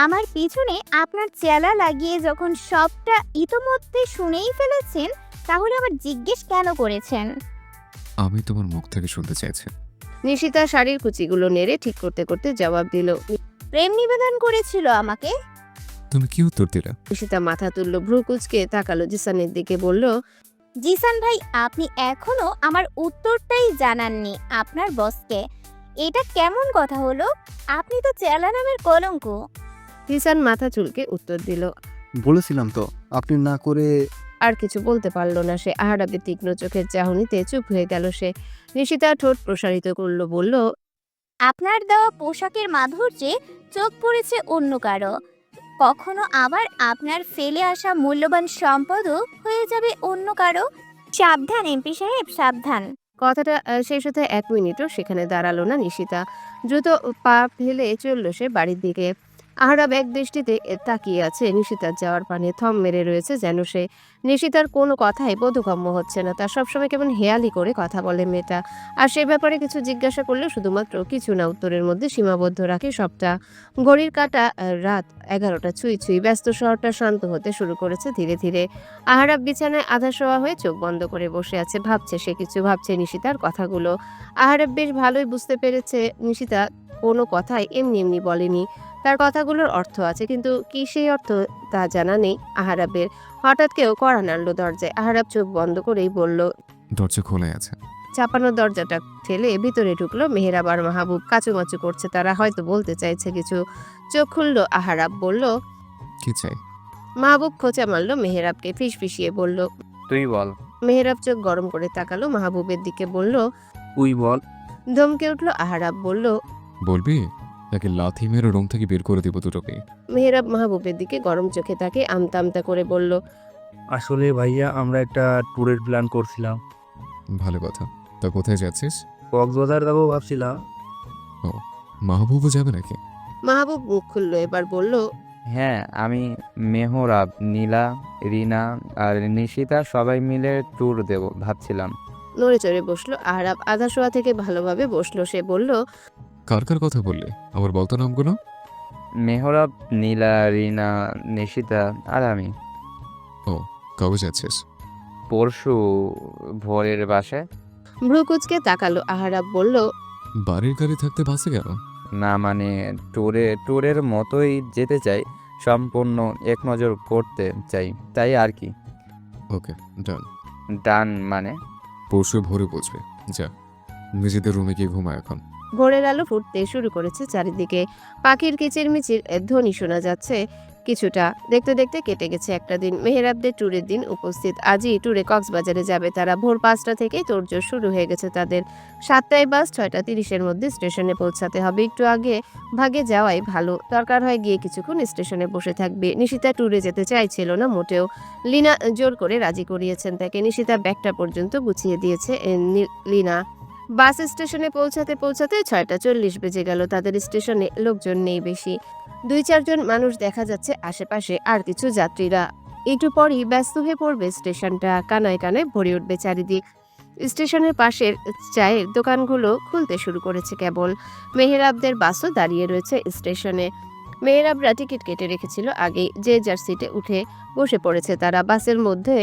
আমার পিছনে আপনার চেলা লাগিয়ে যখন সবটা ইতোমধ্যে শুনেই ফেলেছেন, তাহলে আবার জিজ্ঞেস কেন করেছেন? আমি তোমার মুখ থেকে শুনতে চাইছি। নিশিতা শাড়ির কুচিগুলো নেড়ে ঠিক করতে করতে জবাব দিল। প্রেম নিবেদন করেছিল আমাকে। তুমি কি উত্তর দিলে? নিশিতা মাথা তুলল, ভ্রু কুচকে তাকালো জিসানের দিকে, বলল, জিসান ভাই, আপনি এখনো আমার উত্তরটাই জানাননি আপনার বসকে। এটা কেমন কথা হলো? আপনি তো চেলা নামের কলঙ্ক। জিসান মাথা চুলকে উত্তর দিল। বলেছিলাম তো, আপনি না করে। আর কিছু বলতে পারল না সে। আহারাবের তীক্ষ্ণ চোখের চাহনিতে চুপ হয়ে গেল সে। নিশিতা ঠোঁট প্রসারিত করলো, বলল, আপনার দেওয়া পোশাকের মাধুর্যে চোখ পড়েছে অন্য কারো। কখনো আবার আপনার ফেলে আসা মূল্যবান সম্পদও হয়ে যাবে অন্য কারো। সাবধান এমপি সাহেব, সাবধান। কথাটা শেষ হতে 1 মিনিটও সেখানে দাঁড়ালো না নিশিতা। দ্রুত পা ফেলে চলল সে বাড়ির দিকে। আহারাব এক দৃষ্টিতে তাকিয়ে আছে নিশিতার যাওয়ার পানে, থম মেরে রয়েছে যেন সে। নিশিতার কোনো কথাই বোধগম্য হচ্ছে না তার। সবসময় কেমন হেয়ালি করে কথা বলে মেয়েটা। আর সে ব্যাপারে কিছু জিজ্ঞাসা করলে শুধুমাত্র কিছু না উত্তরের মধ্যে সীমাবদ্ধ রাখে সবটা। ঘড়ির কাঁটা রাত 11টা ছুঁই ছুঁই। ব্যস্ত শহরটা শান্ত হতে শুরু করেছে ধীরে ধীরে। আহারাব বিছানায় আধা শোয়া হয়ে চোখ বন্ধ করে বসে আছে। ভাবছে সে কিছু, ভাবছে নিশিতার কথাগুলো। আহারাব বেশ ভালোই বুঝতে পেরেছে নিশিতা কোনো কথাই এমনি এমনি বলেনি। তার কথাগুলোর অর্থ আছে, কিন্তু কি সেই অর্থ তা জানা নেই আহারাবের। হঠাৎ কেউ কড়া নাড়ল দরজায়। আহারাব চোখ বন্ধ করেই বলল, দরজা খোলাই আছে। চাপানো দরজাটা ঠেলে ভিতরে ঢুকলো মেহেরাব আর মাহবুব। কাচুমাচু করছে তারা, হয়তো বলতে চাইছে কিছু। চোখ খুলল আহারাব, বলল, কি চাই? মাহবুব খোঁচা মারল মেহেরাবকে, ফিসফিসিয়ে বলল। তুই বল। মেহেরাব চোখ গরম করে তাকালো মাহবুবের দিকে, বলল। তুই বল। ধমকে উঠল আহারাব, বলল। বলবি নাকি লাথি মেরে রুম থেকে বের করে দিব দুটোকে? মেহেরাব মাহবুবের দিকে গরম চোখে তাকে আমতা আমতা করে বলল, আসলে ভাইয়া আমরা একটা ট্যুরের প্ল্যান করছিলাম। ভালো কথা। তা কোথায় যাচ্ছিস? কক্সবাজার যাবো ভাবছিলাম। মাহবুবও যাবে নাকি? মাহবুব মুখ খুলল এবার, বলল, হ্যাঁ, আমি, মেহরাব, নীলা, রিনা আর নিশিতা সবাই মিলে ট্যুর দেব ভাবছিলাম। নড়ে চড়ে বসলো আহারাব। আধা শোয়া থেকে ভালোভাবে বসলো সে, বলল, কার কার কথা বললি? আবার বলতো নামগুলো। মেহরাব, নীলা, রিনা, নিশিতা আর আমি। কবে যাচ্ছিস? পরশু ভোরের বাসায়। ভ্রু কুচকে তাকালো আহারাব, বলল, বাড়ির গাড়ি থাকতে বাসে কেন? না মানে ট্যুরের মতোই যেতে চাই, সম্পূর্ণ এক নজর করতে চাই, তাই আর কি। ওকে, ডান। ডান মানে? পরশু ভোরে পৌঁছবে। যা, নিজেদের রুমে গিয়ে ঘুমা এখন। ভোরের আলো ফুটতে শুরু করেছে চারিদিকে। পাখির কিচিরমিচির ধ্বনি শোনা যাচ্ছে কিছুটা। দেখতে দেখতে কেটে গেছে একটা দিন। মেহেরাবদের ট্যুরের দিন উপস্থিত। আজই ট্যুরে কক্সবাজারে যাবে তারা। ভোর 5টা থেকেই তোড়জোড় শুরু হয়ে গেছে তাদের। 7টায় বাস, 6টা 30-এর মধ্যে স্টেশনে পৌঁছাতে হবে। একটু আগে ভাগে যাওয়াই ভালো। দরকার হয় গিয়ে কিছুক্ষণ স্টেশনে বসে থাকবে। নিশিতা ট্যুরে যেতে চাইছিল না মোটেও। লিনা জোর করে রাজি করিয়েছেন তাকে। নিশিতা ব্যাগটা পর্যন্ত গুছিয়ে দিয়েছে লিনা। বাস স্টেশনে পৌঁছাতে পৌঁছাতে 6টা 40 বেজে গেল। তাদের স্টেশনে লোকজন নেই বেশি। 2-4 জন মানুষ দেখা যাচ্ছে আশেপাশে, আর কিছু যাত্রীরা। একটু পরই ব্যস্ত হয়ে পড়বে স্টেশনটা। কানায় কানায় ভরে উঠবে চারিদিক। স্টেশনের পাশের চায়ের দোকানগুলো খুলতে শুরু করেছে কেবল। মেহেরাবদের বাসও দাঁড়িয়ে রয়েছে স্টেশনে। মেহেরাবরা টিকিট কেটে রেখেছিল আগেই। যে যার সিটে উঠে বসে পড়েছে তারা। বাসের মধ্যে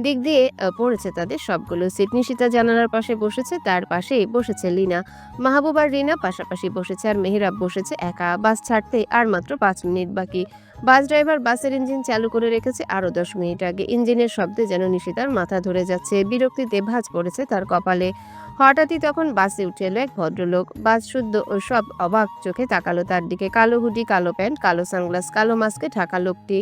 দিক দিয়ে পড়েছে তাদের সবগুলো সিট। নিশিতা জানালার পাশে বসেছে, তার পাশেই বসেছে লিনা। মাহবুব আর রিনা পাশাপাশি বসেছে, আর মেহেরাব বসেছে একা। বাস ছাড়তে আর মাত্র 5 মিনিট বাকি। বাস ড্রাইভার বাসের ইঞ্জিন চালু করে রেখেছে আরো 10 মিনিট আগে। ইঞ্জিনের শব্দে যেন নিশিতার মাথা ধরে যাচ্ছে। বিরক্তিতে ভাঁজ পড়েছে তার কপালে। হঠাৎই তখন বাসে উঠে এলো এক ভদ্রলোক। বাস শুদ্ধ ও সব অবাক চোখে তাকালো তার দিকে। কালো হুডি, কালো প্যান্ট, কালো সানগ্লাস, কালো মাস্কে ঢাকা লোকটি।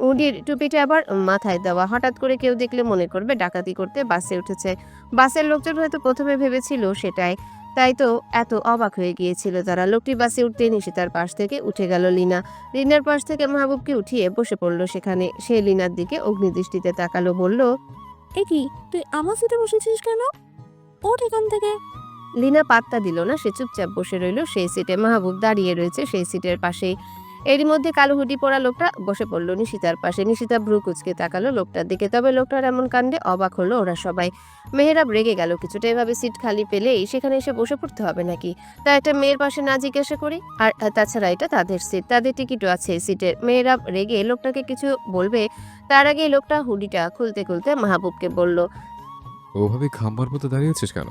হুডির টুপিটা আবার মাথায় দেওয়া। হঠাৎ করে কেউ দেখলে মনে করবে ডাকাতি করতে বাসে উঠেছে। বাসের লোকজন হয়তো প্রথমে ভেবেছিল সেটাই, তাই তো এত অবাক হয়ে গিয়েছিল তারা। লোকটি বাসে উঠতে নিশিতার পাশ থেকে উঠে গেল লিনা। লিনার পাশ থেকে মাহবুবকে উঠিয়ে বসে পড়লো সেখানে। সে লিনার দিকে অগ্নিদৃষ্টিতে তাকালো, বলল, এ কি, তুই আমার সিটে বসেছিস কেন? ওঠ এখান থেকে। লিনা পাত্তা দিল না, সে চুপচাপ বসে রইল সেই সিটে। মাহবুব দাঁড়িয়ে রয়েছে সেই সিটের পাশেই। এরই মধ্যে কালো হুডি পরা লোকটা বসে পড়ল নিশিতার পাশে। নিশিতা ভ্রু কুচকে তাকালো লোকটার দিকে, তবে লোকটার এমন কাণ্ডে অবাক হলো ওরা সবাই। মেহেরাব রেগে গেল কিছুটা, এভাবে সিট খালি পেলেই সেখানে এসে বসে পড়তে হবে নাকি? তা একটা মেয়ের পাশে না জিজ্ঞাসা করি? আর তাছাড়া এটা তাদের সিট, তাদের টিকিটও আছে এই সিটের। মেহেরাব রেগে লোকটাকে কিছু বলবে, তার আগে লোকটা হুডিটা খুলতে খুলতে মাহবুবকে বলল, ওভাবে খাম্বার মতো দাঁড়িয়েছিস কেন?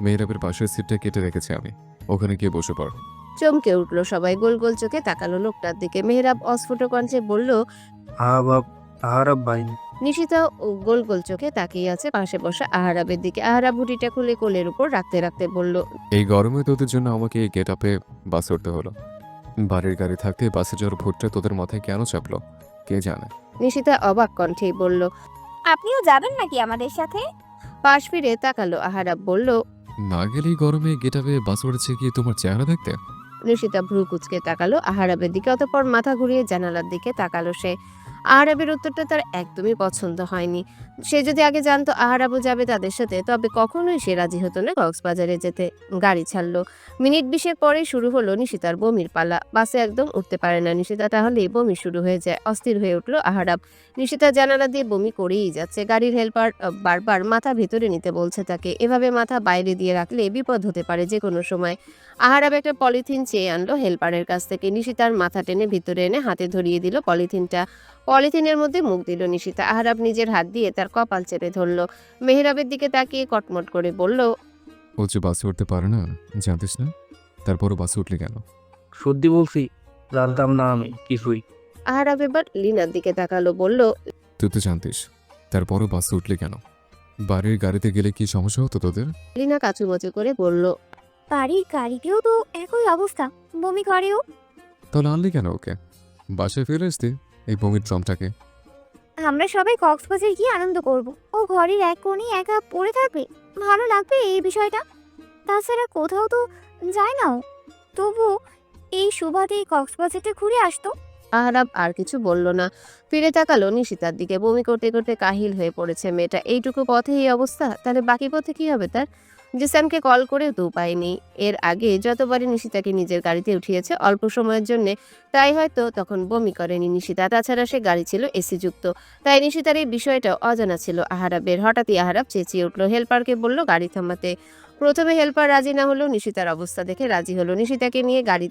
মেহরাবের পাশের সিটটা কেটে রেখেছি আমি, ওখানে গিয়ে বসে পড়। চমকে উঠলো সবাই, গোল গোল চোখে তাকালো লোকটার দিকে। মেহেরাব অস্ফুট কণ্ঠে বলল, আহারাব ভাই। নিশিতা গোল গোল চোখে তাকিয়ে আছে পাশে বসা আহারাবের দিকে। আহারাব হুডিটা খুলে কোলের উপর রাখতে রাখতে বলল, এই গরমে তোদের জন্য আমাকে এই গেট আপে বাস উঠতে হলো। বাড়ির গাড়ি থাকতে বাসে যাওয়ার ভোটটা তোদের মাথায় কেন চাপলো কে জানে। নিশিতা অবাক কণ্ঠেই বলল। আপনিও যাবেন নাকি আমাদের সাথে? পাশ ফিরে তাকালো আহারাব বলল। না গেলেই গরমে গেট আপে বাস উঠেছে কি তোমার চেহারা দেখতে? নিশিতা ভ্রু কুচকে তাকালো আহারাবের দিকে, অতঃপর মাথা ঘুরিয়ে জানালার দিকে তাকালো সে। আহারাবের উত্তরটা তার একদমই পছন্দ হয়নি। সে যদি আগে জানতো আহারাবও যাবে তাদের সাথে, তবে কখনোই সে রাজি হতো না কক্সবাজারে যেতে। গাড়ি ছাড়লো। মিনিট 20 পরেই শুরু হলো নিশিতার বমির পালা। বাসে একদম উঠতে পারে না নিশিতা, তাহলেই বমি শুরু হয়ে যায়। অস্থির হয়ে উঠলো আহারাব। নিশিতা জানালা দিয়ে বমি করেই যাচ্ছে। গাড়ির হেল্পার বারবার মাথা ভেতরে নিতে বলছে তাকে। এভাবে মাথা বাইরে দিয়ে রাখলে বিপদ হতে পারে যে কোনো সময়। আহারাব একটা পলিথিন চেয়ে আনলো হেল্পারের কাছ থেকে। নিশিতার মাথা টেনে ভিতরে এনে হাতে ধরিয়ে দিল পলিথিনটা। পলিথিনের মধ্যে মুখ দিল নিশিতা। আহারাব নিজের হাত দিয়ে তার কপাল চেপে ধরল। মেহেরাবের দিকে তাকিয়ে কটমট করে বলল, ও যে বাসে উঠতে পারে না জানতিস না, তারপরও বাসে উঠলি কেন? সত্যি বলছি, জানতাম না আমি কিছুই। আহারাব এবার লিনার দিকে তাকালো, বলল, তুই তো জানতিস, তারপরও বাসে উঠলি কেন? বাড়ির গাড়িতে গেলে কি সমস্যা হতো তোদের? লিনা কাচুমচু করে বলল, বাড়ির গাড়িতেও তো একই অবস্থা, বমি করেও। তাহলে আনলি কেন ওকে? বাসায় ফেলে আসতি এই বমির ড্রামটাকে। আমরা সবাই কক্সবাজার গিয়ে আনন্দ করব। ও ঘরের এক কোণে একা পড়ে থাকবে, ভালো লাগবে এই বিষয়টা? তাছাড়া কোথাও তো যায় না ও। তবু এই সুবাদে কক্সবাজারটা ঘুরে আসতো। আহারাব আর কিছু বলল না। ফিরে তাকালো নিশিতার দিকে। বমি করতে করতে কাহিল হয়ে পড়েছে মেয়েটা। এইটুকু পথে এই অবস্থা, তাহলে বাকি পথে কি হবে তার? জিসানকে কল করেও তো উপায় নেই। এর আগে যতবারই নিশিতাকে নিজের গাড়িতে উঠিয়েছে অল্প সময়ের জন্য, তাই হয়তো তখন বমি করেনি নিশিতা। তাছাড়া সে গাড়ি ছিল এসি যুক্ত, তাই নিশিতার এই বিষয়টা অজানা ছিল আহারাবের। হঠাৎই আহারাব চেঁচিয়ে উঠল, হেল্পারকে বলল গাড়ি থামাতে। প্রথমে হেল্পার রাজি না হলেও নিশিতার অবস্থা দেখে রাজি হলো। নিশিতাকে নিয়ে গাড়ি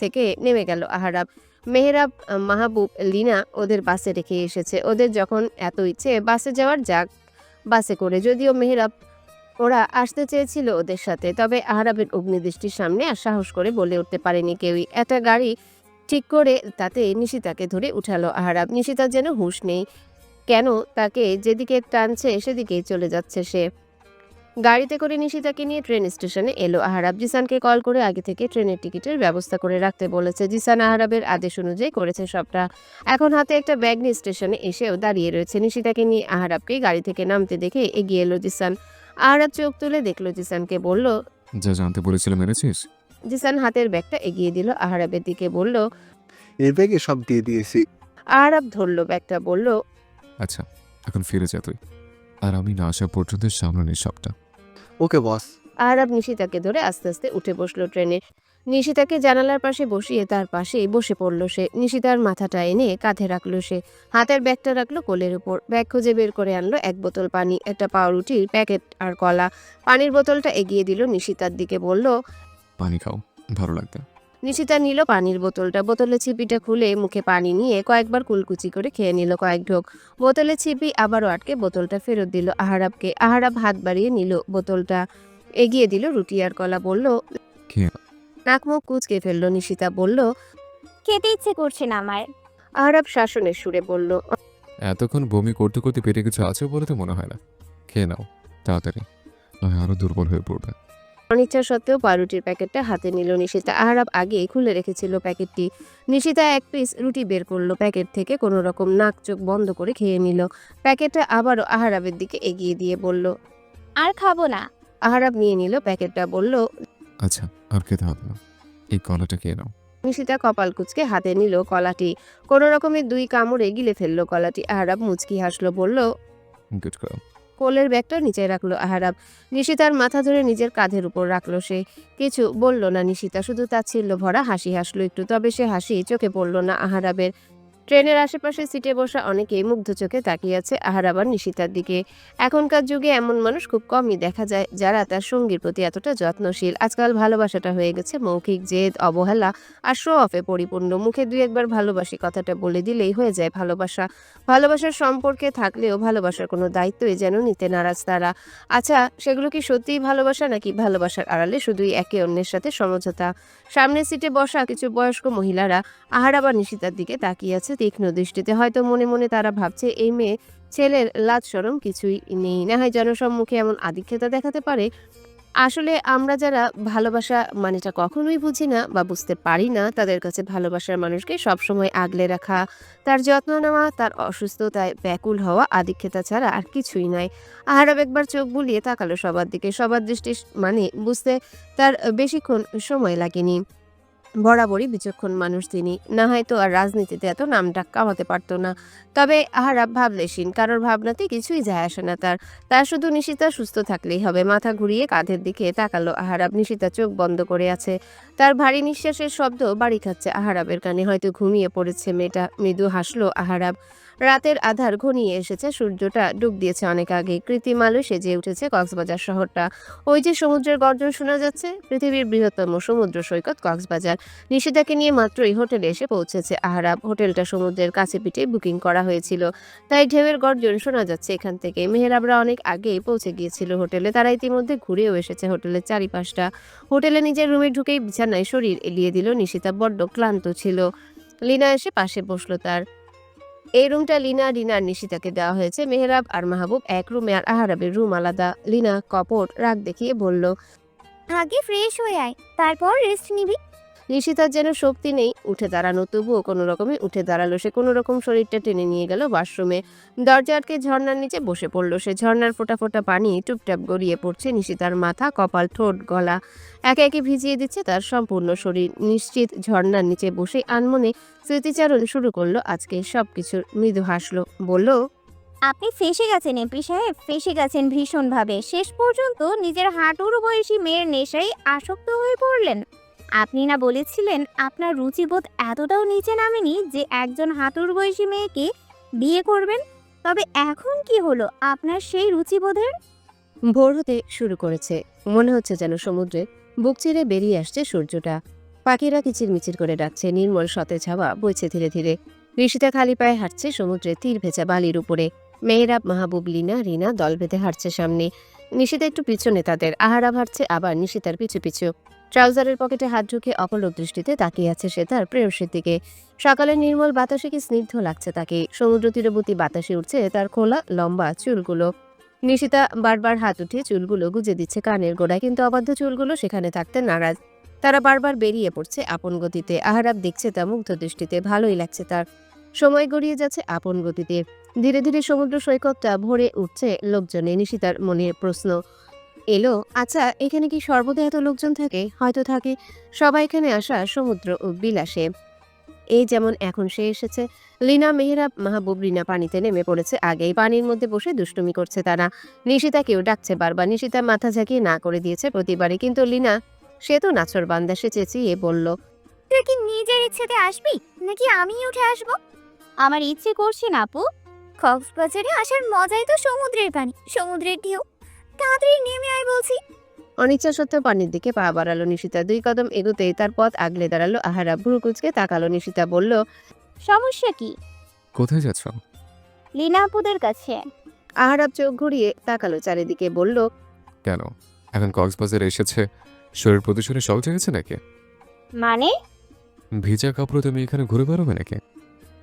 থেকে নেমে গেল আহারাব। মেহেরাব, মাহবুব, লিনা ওদের বাসে রেখে এসেছে। ওদের যখন এত ইচ্ছে বাসে যাওয়ার, যাক বাসে করে। যদিও মেহেরাব ওরা আসতে চেয়েছিল ওদের সাথে, তবে আহারাবের অগ্নিদৃষ্টির সামনে আর সাহস করে বলে উঠতে পারেনি কেউই। একটা গাড়ি ঠিক করে তাতে নিশিতাকে ধরে উঠালো আহারাব। নিশিতার যেন হুঁশ নেই, কেন তাকে যেদিকে টানছে সেদিকেই চলে যাচ্ছে সে। গাড়িতে করে নিশিতাকে নিয়ে ট্রেন স্টেশনে এলো আহারাব। জিসানকে কল করে আগে থেকে ট্রেনের টিকিটের ব্যবস্থা করে রাখতে বলেছে। জিসান আহারাবের আদেশ অনুযায়ী করেছে সবটা। এখন হাতে একটা ব্যাগ নিয়ে স্টেশনে এসেও দাঁড়িয়ে রয়েছে। নিশিতাকে নিয়ে আহারাবকে গাড়ি থেকে নামতে দেখে এগিয়ে এলো জিসান। আহারাব চোখ তুলে দেখলো জিসানকে, বলল, যা জানতে বলেছিলাম এনেছিস? জিসান হাতের ব্যাগটা এগিয়ে দিল আহারাবের দিকে, বলল। এর ব্যাগে সব দিয়ে দিয়েছি। আহারাব ধরলো ব্যাগটা, বলল, আচ্ছা এখন ফিরে যা তুই, আর আমি না আসা পর্যন্ত সামনে সবটা। ওকে বস। আহারাব নিশিতাকে ধরে আস্তে আস্তে উঠে বসলো ট্রেনে। নিশিতাকে জানালার পাশে বসিয়ে তার পাশেই বসে পড়ল সে। নিশিতার মাথাটা এনে কাঁধে রাখলো সে। হাতের ব্যাগটা রাখলো কোলের উপর। ব্যাগ খুঁজে বের করে আনলো এক বোতল পানি, একটা পাউরুটির প্যাকেট আর কলা। পানির বোতলটা এগিয়ে দিল নিশিতার দিকে, বলল, পানি খাও, ভালো লাগবে। নিশিতা নিল পানির বোতলটা। বোতলের ছিপিটা খুলে মুখে পানি নিয়ে কয়েকবার কুলকুচি করে খেয়ে নিল কয়েক ঢোক। বোতলের ছিপি আবারও আটকে বোতলটা ফেরত দিল আহারাবকে। আহারাব হাত বাড়িয়ে নিল বোতলটা, এগিয়ে দিল রুটি আর কলা, বলল। খেয়ে নাও। নাক মুখ কুচকে ফেললো নিশিতা, বলল। খেতে ইচ্ছে করছে না আমার। আহারাব শাসনের সুরে বলল, এতক্ষণ বমি করতে করতে পেটে কিছু আছে বলে তো মনে হয় না। খেয়ে নাও তাড়াতাড়ি, নয় আরো দুর্বল হয়ে পড়বে। অনিচ্ছা সত্ত্বেও পাউরুটির প্যাকেটটা হাতে নিল নিশিতা। আহারাব আগেই খুলে রেখেছিল প্যাকেটটি। নিশিতা এক পিস রুটি বের করলো প্যাকেট থেকে, কোনো রকম নাক চোখ বন্ধ করে খেয়ে নিল। প্যাকেটটা আবারও আহারাবের দিকে এগিয়ে দিয়ে বলল। আর খাবো না। আহারাব নিয়ে নিল প্যাকেটটা, বলল। আচ্ছা আর খেতে হবে না, এই কলাটা খেয়ে নাও। নিশিতা কপাল কুচকে হাতে নিল কলাটি। কোনো রকমের 2 কামড়ে গিলে ফেললো কলাটি। আহারাব মুচকি হাসলো, বলল। গুড গার্ল, কোলের ব্যাগটা নিচে রাখলো আহারাব। নিশিতার মাথা ধরে নিজের কাঁধের উপর রাখলো সে। কিছু বলল না নিশিতা, শুধু তাচ্ছিল্য ভরা হাসি হাসলো একটু, তবে সে হাসি চোখে পড়ল না আহারাবের। ট্রেনের আশেপাশে সিটে বসা অনেকেই মুগ্ধ চোখে তাকিয়ে আছে আহারাব আর নিশিতার দিকে। এখনকার যুগে এমন মানুষ খুব কমই দেখা যায় যারা তার সঙ্গীর প্রতি এতটা যত্নশীল। আজকাল ভালোবাসাটা হয়ে গেছে মৌখিক জেদ, অবহেলা আর শো অফে পরিপূর্ণ। মুখে দুই একবার ভালোবাসি কথাটা বলে দিলেই হয়ে যায় ভালোবাসা। ভালোবাসার সম্পর্কে থাকলেও ভালোবাসার কোনো দায়িত্বই যেন নিতে নারাজ তারা। আচ্ছা, সেগুলো কি সত্যিই ভালোবাসা, নাকি ভালোবাসার আড়ালে শুধুই একে অন্যের সাথে সমঝোতা? সামনের সিটে বসা কিছু বয়স্ক মহিলারা আহারাব আর নিশিতার দিকে তাকিয়ে আছে তীক্ষ্ণ দৃষ্টিতে। হয়তো মনে মনে তারা ভাবছে এই মেয়ে ছেলের লাজ শরম কিছুই নেই, না হয় জনসম্মুখে এমন আধিক্যতা দেখাতে পারে। আসলে আমরা যারা ভালোবাসা মানেটা কখনোই বুঝি না বা বুঝতে পারি না, তাদের কাছে ভালোবাসার মানুষকে সবসময় আগলে রাখা, তার যত্ন নেওয়া, তার অসুস্থতায় ব্যাকুল হওয়া আধিক্যতা ছাড়া আর কিছুই নয়। আহারাব একবার চোখ বুলিয়ে তাকালো সবার দিকে। সবার দৃষ্টি মানে বুঝতে তার বেশিক্ষণ সময় লাগেনি। বরাবরই বিচক্ষণ মানুষ তিনি, না হয়তো আর রাজনীতিতে এত নামডাক কামাতে পারতো না। তবে আহারাব ভাবলেশীন, কারোর ভাবনাতে কিছুই যায় আসে না তার। তার শুধু নিশিতা সুস্থ থাকলেই হবে। মাথা ঘুরিয়ে কাঁধের দিকে তাকালো আহারাব। নিশিতা চোখ বন্ধ করে আছে। তার ভারী নিঃশ্বাসের শব্দ বাড়ি খাচ্ছে আহারাবের কানে। হয়তো ঘুমিয়ে পড়েছে মেয়েটা। মৃদু হাসলো আহারাব। রাতের আধার ঘনিয়ে এসেছে, সূর্যটা ডুব দিয়েছে অনেক আগে। কৃত্রিম আলো সেজে উঠেছে কক্সবাজার শহরটা। ওই যে সমুদ্রের গর্জন শোনা যাচ্ছে, পৃথিবীর বৃহত্তম সমুদ্র সৈকত কক্সবাজার। নিশিতাকে নিয়ে মাত্রই হোটেলে এসে পৌঁছেছে আহারাব। হোটেলটা সমুদ্রের কাছে পিঠে বুকিং করা হয়েছিল, তাই ঢেউয়ের গর্জন শোনা যাচ্ছে এখান থেকে। মেহেরাবরা অনেক আগেই পৌঁছে গিয়েছিল হোটেলে। তারা ইতিমধ্যে ঘুরেও এসেছে হোটেলের চারিপাশটা। হোটেলে নিজের রুমে ঢুকেই বিছানায় শরীর এলিয়ে দিল নিশিতা। বড্ড ক্লান্ত ছিল। লিনা এসে পাশে বসলো তার। এই রুমটা লিনা, রিনা আর নিশিতাকে দেওয়া হয়েছে। মেহেরাব আর মাহবুব এক রুমে আর আহারাবের রুম আলাদা। লিনা কপট রাগ দেখিয়ে বলল, আগে ফ্রেশ হয়ে আয়, তারপর রেস্ট নিবি। নিশিতার যেন শক্তি নেই উঠে দাঁড়ানো, তবুও কোনো রকমে উঠে দাঁড়ালো সে। কোনো রকম শরীরটা টেনে নিয়ে গেল ওয়াশরুমে। দরজা আটকে ঝর্ণার নিচে বসে পড়লো সে। ঝর্ণার ফোঁটা ফোঁটা পানি টুপটাপ গড়িয়ে পড়ছে নিশিতার মাথা, কপাল, ঠোঁট, গলা, একে একে ভিজিয়ে দিচ্ছে তার সম্পূর্ণ শরীর। নিশ্চিত ঝর্ণার নিচে বসে আনমনে স্মৃতিচারণ শুরু করলো আজকে সবকিছুর। মৃদু হাসলো, বলল, আপনি ফেঁসে গেছেন এমপি সাহেব, ফেঁসে গেছেন ভীষণভাবে। শেষ পর্যন্ত নিজের হাঁটুর বয়সী মেয়ের নেশায় আসক্ত হয়ে পড়লেন। আপনি না বলেছিলেন আপনার রুচিবোধ এতটাও নিচে নামেনি যে একজন হাঁটুর বয়সী মেয়েকে বিয়ে করবেন? তবে এখন কি হলো আপনার সেই রুচিবোধের? ভোর হতে শুরু করেছে। মনে হচ্ছে যেন সমুদ্রে বুক চিরে বেরিয়ে আসছে সূর্যটা। পাখিরা কিচিরমিচির করে ডাকছে। নির্মল সতেজ হাওয়া বইছে ধীরে ধীরে। ঋষিতা খালি পায়ে হাঁটছে সমুদ্রের তীর ভেজা বালির উপরে। মেহেরাব, মাহবুব, লিনা, রিনা দল বেঁধে হাঁটছে সামনে। নিশিতা একটু পিছনে তাদের। আহারাব হাঁটছে আবার নিশিতার পিছু পিছু। ট্রাউজারের পকেটে হাত ঢুকে অপলক দৃষ্টিতে তাকিয়ে আছে সে তার প্রেয়সীর দিকে। সকালের নির্মল বাতাসে কি স্নিগ্ধ লাগছে তাকে। সমুদ্র তীরবর্তী বাতাসে উঠছে তার খোলা লম্বা চুলগুলো। নিশিতা বারবার হাত উঠিয়ে চুলগুলো গুজে দিচ্ছে কানের গোড়ায়, কিন্তু অবাধ্য চুলগুলো সেখানে থাকতে নারাজ। তারা বারবার বেরিয়ে পড়ছে আপন গতিতে। আহারাব দেখছে তা মুগ্ধ দৃষ্টিতে। ভালোই লাগছে তার। সময় গড়িয়ে যাচ্ছে আপন গতিতে। ধীরে ধীরে সমুদ্র সৈকতটা ভরে উঠছে লোকজনে। নিশিতার মনে প্রশ্ন এলো, আচ্ছা এখানে কি সর্বদা এত লোকজন থাকে? হয়তো থাকে। সবাই এখানে আসা সমুদ্র ও বিলাসে। এই যেমন এখন সে এসেছে। লিনা, মেহেরাব, মাহবুব, রিনা পানিতে নেমে পড়েছে আগেই। পানির মধ্যে বসে দুষ্টুমি করছে তারা। নিশিতাকেও ডাকছে বারবার। নিশিতা মাথা ঝাঁকিয়ে না করে দিয়েছে প্রতিবারই, কিন্তু লিনা সে তো নাছর বান্দা। সে চেঁচিয়ে বলল, তুই কি নিজের ইচ্ছেতে আসবি নাকি আমি উঠে আসব? আমার ইচ্ছে করছে না আপু। কক্সবাজারে আসার মজাই তো সমুদ্রের পানি, সমুদ্রের ঢেউ। তাড়াতাড়ি নেমে আয় বলছি। অনিচ্ছা সত্ত্বেও পানির দিকে পা বাড়ালো নিশিতা। 2 কদম এগোতেই তার পথ আগলে দাঁড়ালো আহারাব। ভ্রু কুঁচকে তাকালো। নিশিতা বলল, সমস্যা কি? কোথায় যাচ্ছ? লীনা আপুদের কাছে। আহারাব চোখ ঘুরিয়ে তাকালো চারিদিকে, বলল, কেন এখন কক্সবাজারে এসেছে? শরীর প্রদূষণে শখ জেগেছে নাকি? মানে ভিজা কাপড়ে তুমি এখানে ঘুরে বেড়াবে নাকি?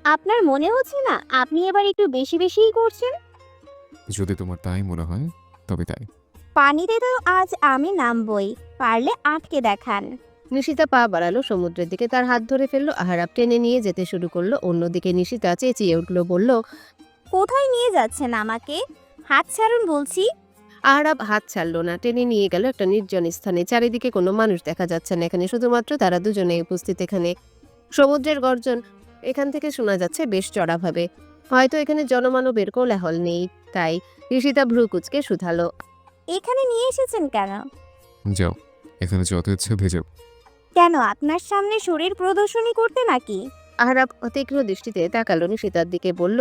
আপনার মনে হচ্ছে না আপনি এবার একটু বেশি বেশিই করছেন? যদি তোমার তাই মনে হয় তবে তাই। পানিতে তো আজ আমি নামবই, পারলে আটকে দেখান। নিশিতা পা বাড়ালো সমুদ্রের দিকে। তার হাত ধরে ফেললো আহারাব। টেনে নিয়ে যেতে শুরু করলো অন্যদিকে। নিশিতা চেঁচিয়ে উঠলো, বলল, কোথায় নিয়ে যাচ্ছেন আমাকে? হাত ছাড়ুন বলছি। আহারাব হাত ছাড়লো না। টেনে নিয়ে গেল একটা নির্জন স্থানে। চারিদিকে কোনো মানুষ দেখা যাচ্ছে না এখানে, শুধুমাত্র তারা দুজনেই উপস্থিত এখানে। সমুদ্রের গর্জন এখান থেকে শোনা যাচ্ছে বেশ চড়াভাবে। হয়তো এখানে জনমানবের কোলাহল নেই, তাই নিশিতা ভ্রু কুচকে শুধালো। এখানে নিয়ে এসেছেন কেন? যাও, এখানে যত ইচ্ছে ভেজে। কেন, আপনার সামনে শরীর প্রদর্শনী করতে নাকি? আহারাব তীক্ষ্ণ দৃষ্টিতে তাকালো নিশিতার দিকে, বলল,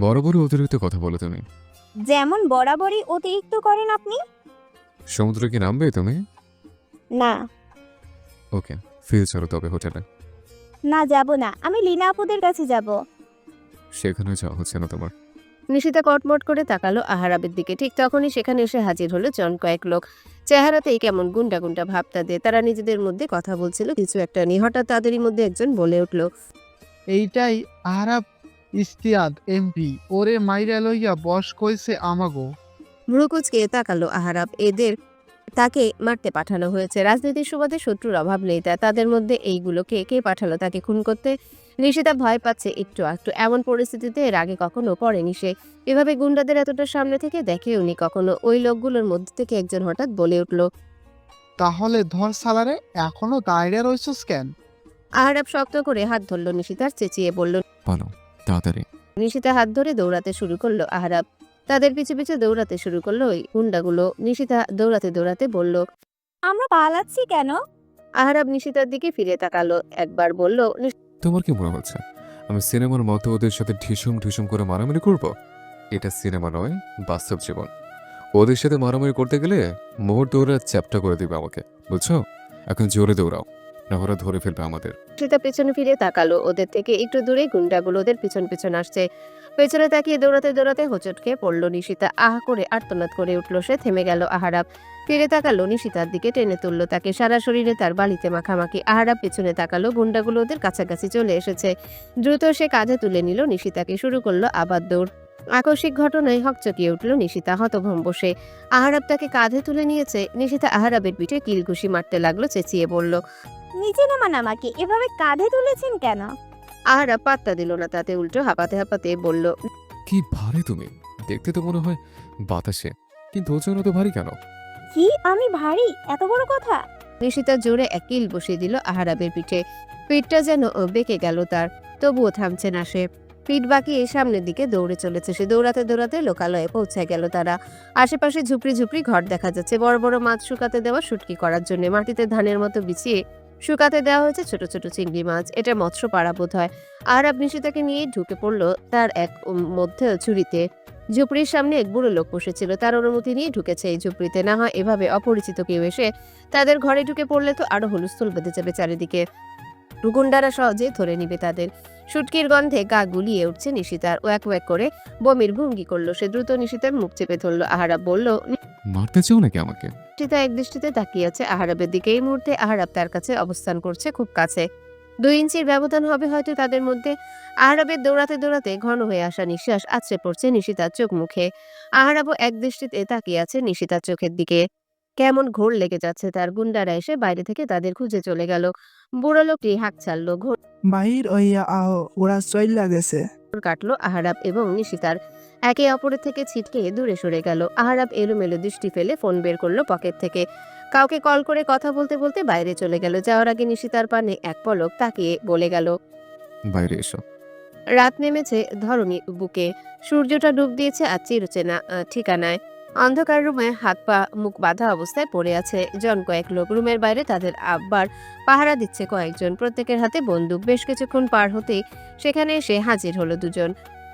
বরাবরই অতিরিক্ত কথা বলো তুমি। যেমন বরাবরই অতিরিক্ত করেন আপনি। সমুদ্রে কি নামবে তুমি? না, ওকে, ফিরে চলো তবে হোটেলে। না যাব না, আমি লীনা আপুদের কাছে যাব। সেখানে যাওয়া হচ্ছে না তোমার। নিশিতা কটমট করে তাকালো আহারাবের দিকে। ঠিক তখনই সেখানে এসে হাজির হলো জন কয়েক লোক। চেহারাতেই কেমন গুন্ডা গুন্ডা ভাব তাদের। তারা নিজেদের মধ্যে কথা বলছিল কিছু একটা নিয়ে। হঠাৎ তাদেরই মধ্যে একজন বলে উঠল, এইটাই আহারাব ইস্তিয়াদ এমপি, ওরে মাইরা লইয়া বস কইছে আমাগো। ভ্রুকুচকে তাকালো আহারাব। এদের তাকে মারতে পাঠানো হয়েছে। রাজনীতির সুবাদে শত্রুর অভাব নেই তাদের মধ্যে। এইগুলোকে কে পাঠালো তাকে খুন করতে? নিশিতা ভয় পাচ্ছে একটু একটু। এমন পরিস্থিতিতে এর আগে কখনো পড়েনি সে। এভাবে গুন্ডাদের এতটা সামনে থেকে দেখেওনি কখনো। ওই লোকগুলোর মধ্যে থেকে একজন হঠাৎ বলে উঠল, তাহলে ধর সালারে, এখনো দাঁড়িয়ে রইছস কেন? আহারাব শক্ত করে হাত ধরল নিশিতার, চেঁচিয়ে বলল। পালো তাড়াতাড়ি। নিশিতা হাত ধরে দৌড়াতে শুরু করলো আহারাব। তাদের পিছু পিছু দৌড়াতে শুরু করলো ওই গুন্ডাগুলো। নিশিতা দৌড়াতে দৌড়াতে বলল। আমরা পালাচ্ছি কেন? আহারাব নিশিতার দিকে ফিরে তাকালো, একবার বলল, তোমার কি মনে হচ্ছে আমি সিনেমার মতো ওদের সাথে ঢিসুম ঢিসুম করে মারামারি করব? এটা সিনেমা নয়, বাস্তব জীবন। ওদের সাথে মারামারি করতে গেলে মুহূর্তে ওরা চ্যাপটা করে দিবে আমাকে, বুঝছো? এখন জোরে দৌড়াও, না ওরা ধরে ফেলবে আমাদের। নিশিতা পেছনে ফিরে তাকালো। ওদের থেকে একটু দূরে গুন্ডাগুলো ওদের পিছন পিছন আসছে। পেছনে তাকিয়ে দৌড়াতে দৌড়াতে হোঁচট খেয়ে পড়লো নিশিতা। আহ করে আর্তনাদ করে উঠলো সে। থেমে গেল আহারাব। ফিরে তাকালো নিশিতার দিকে, টেনে তুললো তাকে। সারা শরীরে তার বালিতে মাখামাখি। আহারাব পেছনে তাকালো। গুন্ডাগুলো ওদের কাছাকাছি চলে এসেছে। দ্রুত সে কাঁধে তুলে নিল নিশিতাকে। শুরু করলো আবার দৌড়। আকস্মিক ঘটনায় হকচকিয়ে উঠল নিশিতা, হতভম্ব সে। আহারাব তাকে কাঁধে তুলে নিয়েছে। নিশিতা আহারাবের পিঠে কিলঘুষি মারতে লাগলো, চেঁচিয়ে বলল। নিচে নামান আমাকে, এভাবে কাঁধে তুলেছেন কেন? আহারাব পাত্তা দিল না তাতে, উল্টো হাঁপাতে হাঁপাতে বলল, কি ভারী তুমি! দেখতে তো মনে হয় বাতাসে, কিন্তু ওজন তো ভারী কেন? কি আমি ভারী? এত বড় কথা! নিশিতা জোরে এক কিল বসিয়ে দিল আহারাবের পিঠে। পিঠটা যেন বেঁকে গেল তার, তবুও থামছে না সে। পিঠ বাঁকিয়ে সামনের দিকে দৌড়ে চলেছে সে। দৌড়াতে দৌড়াতে লোকালয়ে পৌঁছে গেল তারা। আশেপাশে ঝুপড়ি ঝুপড়ি ঘর দেখা যাচ্ছে। বড় বড় মাছ শুকাতে দেওয়া শুটকি করার জন্য মাটিতে ধানের মতো বিছিয়ে শুকাতে দেওয়া হয়েছে ছোট ছোট চিংড়ি মাছ। এটা মৎস্য পাড়া বোধ হয়। আহারাব নিশিতাকে নিয়ে ঢুকে পড়লো তার এক মধ্যে ঝুড়িতে। ঝুপড়ির সামনে এক বুড়ো লোক বসেছিল। তার অনুমতি নিয়ে ঢুকেছে এই ঝুপড়িতে। না হয় এভাবে অপরিচিত কেউ এসে তাদের ঘরে ঢুকে পড়লে তো আরো হুলস্থুল বেঁধে যাবে চারিদিকে। গুন্ডারা সহজে ধরে নিবে তাদের। শুটকির গন্ধে গা গুলিয়ে উঠছে নিশিতার। ওয়াক ওয়াক করে বমির ভঙ্গি করলো সে। দ্রুত নিশিতার মুখ চেপে ধরলো। আহারাব বলল। মারতে চাও নাকি আমাকে? নিশিতা এক দৃষ্টিতে তাকিয়ে আছে আহারাবের দিকে। এই মুহূর্তে আহারাব তার কাছে অবস্থান করছে, খুব কাছে। 2 ইঞ্চির ব্যবধান হবে হয়তো তাদের মধ্যে। আহারাবের দৌড়াতে দৌড়াতে ঘন হয়ে আসা নিঃশ্বাস আছড়ে পড়ছে নিশিতার চোখ মুখে। আহারাবও এক দৃষ্টিতে তাকিয়ে আছে নিশিতার চোখের দিকে। কেমন ঘোর লেগে যাচ্ছে তার। গুন্ডারা এসে বাইরে থেকে তাদের খুঁজে চলে গেল। বুড়ো লোকটি হাঁক ছাড়লো। ঘোর বাহির হইয়া আহ, ওরা চইল্লা গেছে। কাটলো আহারাব এবং নিশিতার। একে অপরের থেকে ছিটকে দূরে সরে গেল। আহারাব এলোমেলো দৃষ্টি ফেলে ফোন বের করলো পকেট থেকে। কাউকে কল করে কথা বলতে বলতে বাইরে চলে গেল। যাওয়ার আগে নিশিতার পানে এক পলক তাকিয়ে বলে গেল, বাইরে এসো। রাত নেমেছে ধরণী বুকে। সূর্যটা ডুব দিয়েছে আর চিরচেনা ঠিকানায়। অন্ধকার রুমে হাত পা মুখ বাঁধা অবস্থায় পড়ে আছে জন কয়েক লোক। রুমের বাইরে তাদের আব্বার পাহারা দিচ্ছে কয়েকজন। প্রত্যেকের হাতে বন্দুক। বেশ কিছুক্ষণ পার হতেই সেখানে এসে হাজির হলো দুজন।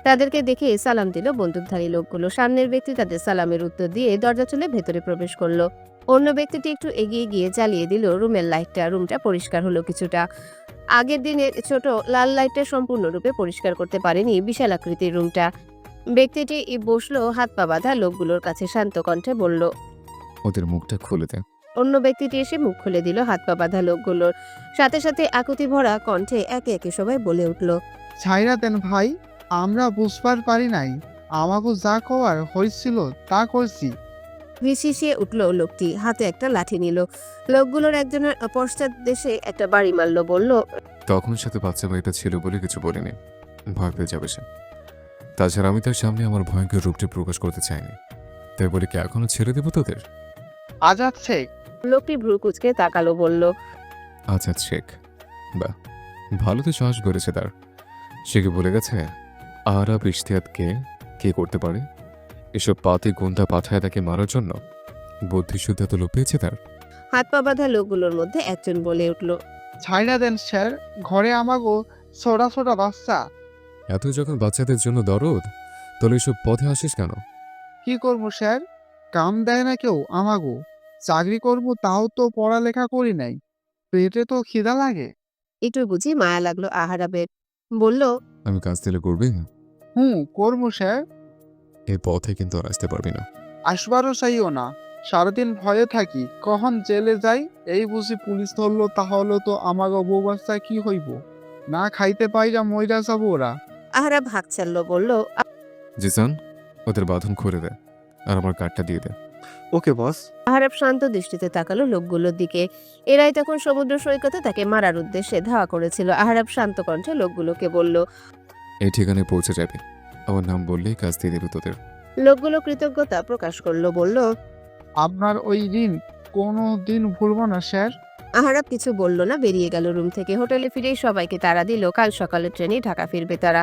তাদেরকে দেখে সালাম দিল বন্দুকধারী লোকগুলো। সামনের ব্যক্তি তাদের সালামের উত্তর দিয়ে দরজা খুলে ভেতরে প্রবেশ করলো। অন্য ব্যক্তিটি একটু এগিয়ে গিয়ে জ্বালিয়ে দিল রুমের লাইটটা। রুমটা পরিষ্কার হলো কিছুটা। আগের দিনের ছোট লাল লাইটটা সম্পূর্ণরূপে পরিষ্কার করতে পারেনি বিশাল আকৃতির রুমটা। ব্যক্তিটি বসলো হাত পা বাঁধা লোকগুলোর কাছে, শান্ত কণ্ঠে বলল। ওদের মুখটা খুলে দে। অন্য ব্যক্তিটি এসে মুখ খুলে দিল হাত পা বাঁধা লোকগুলোর। সাথে সাথে আকুতি ভরা কণ্ঠে একে একে সবাই বলে উঠল, ছাইরা দেন ভাই, আমরা বুঝবার পারি নাই। আমাকে যা কওয়ার হয়েছিল তা করছি। ভিসিসিয়ে উঠল লোকটি। হাতে একটা লাঠি নিল। লোকগুলোর একজনের পশ্চাৎ দেশে একটা বাড়ি মারল। বলল, তখন সাথে বাচ্চা মেয়েটা ছিল বলে কিছু বলিনি, ভয় পেয়ে যাবে সে। তাছাড়া আমি তার সামনে আমার ভয়ঙ্কর রূপটি প্রকাশ করতে চাইনি, তাই বলে কি এখনো ছেড়ে দেবো তোদের? আজাদ শেখ। লোকটি ভ্রু কুচকে তাকালো, বলল, আজাদ শেখ? বাহ, ভালো তো সাহস বেড়েছে তার। সে কি বলে গেছে আহারাব ইশতিয়াত কে কে করতে পারে? এসব পাতি গুন্ডা পাঠায় তাকে মারার জন্য? বুদ্ধিশুদ্ধা তো লোক পেয়েছে তার। হাত পা বাঁধা লোকগুলোর মধ্যে একজন বলে উঠল, ছাইড়া দেন স্যার, ঘরে আমাগো ছোটা ছোটা বাচ্চা। এত যখন বাচ্চাদের জন্য দরদ, তাহলে এসব পথে আসিস কেন? কি করবো স্যার, কাম দেয় না কেউ আমাগো। চাকরি করবো তাও তো পড়ালেখা করি নাই, পেটে তো খিদা লাগে। একটু বুঝি মায়া লাগলো আহারাবের। বলল, আমি কাজ দিলে করবি? করবো স্যার। এই পথে কিন্তু আর আসতে পারবি না। আসবারও চাইও না, সারাদিন ভয়ে থাকি কখন জেলে যাই। এই বুঝি পুলিশ ধরলো, তাহলে তো আমাগো বউ বাচ্চা কি হইব, না খাইতে পাইরা মইরা যাবো ওরা। আহারাব হাঁক ছাড়লো, বলল, জিসান, ওদের বাঁধন খুলে দে আর আমার কার্ডটা দিয়ে দে। ওকে বস। আহারাব শান্ত দৃষ্টিতে তাকালো লোকগুলোর দিকে। এরাই তখন সমুদ্র সৈকতে তাকে মারার উদ্দেশ্যে ধাওয়া করেছিল। আহারাব শান্ত কণ্ঠে লোকগুলোকে বলল। এই ঠিকানায় পৌঁছে যাবে, আমার নাম বললেই কাজ দিয়ে দেবে তোদের। লোকগুলো কৃতজ্ঞতা প্রকাশ করলো, বলল, আপনার ওই ঋণ কোনো দিন ভুলবো না স্যার। আহারাব কিছু বলল না, বেরিয়ে গেল রুম থেকে। হোটেলে ফিরেই সবাইকে তাড়া দিল। কাল সকালে ট্রেনে ঢাকা ফিরবে তারা।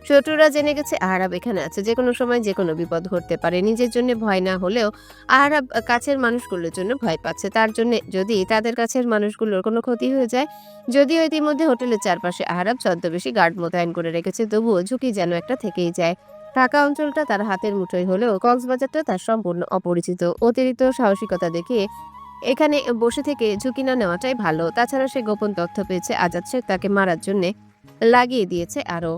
শত্রুরা জেনে গেছে আহারাব এখানে আছে, যে কোনো সময় যে কোনো বিপদ ঘটতে পারে। নিজের জন্য ভয় না হলেও আহারাব কাছের মানুষগুলোর জন্য ভয় পাচ্ছে, তার জন্য যদি তাদের কাছের মানুষগুলোর কোনো ক্ষতি হয়ে যায়। যদিও ইতিমধ্যে হোটেলের চারপাশে আহারাব ছদ্মবেশী গার্ড মোতায়েন করে রেখেছে, তবুও ঝুঁকি যেন একটা থেকেই যায়। ঢাকা অঞ্চলটা তার হাতের মুঠোয় হলেও কক্সবাজারটা তার সম্পূর্ণ অপরিচিত। অতিরিক্ত সাহসিকতা দেখিয়ে এখানে বসে থেকে ঝুঁকি না নেওয়াটাই ভালো। তাছাড়া সে গোপন তথ্য পেয়েছে, আজাদ শেখ তাকে মারার জন্য লাগিয়ে দিয়েছে। আরও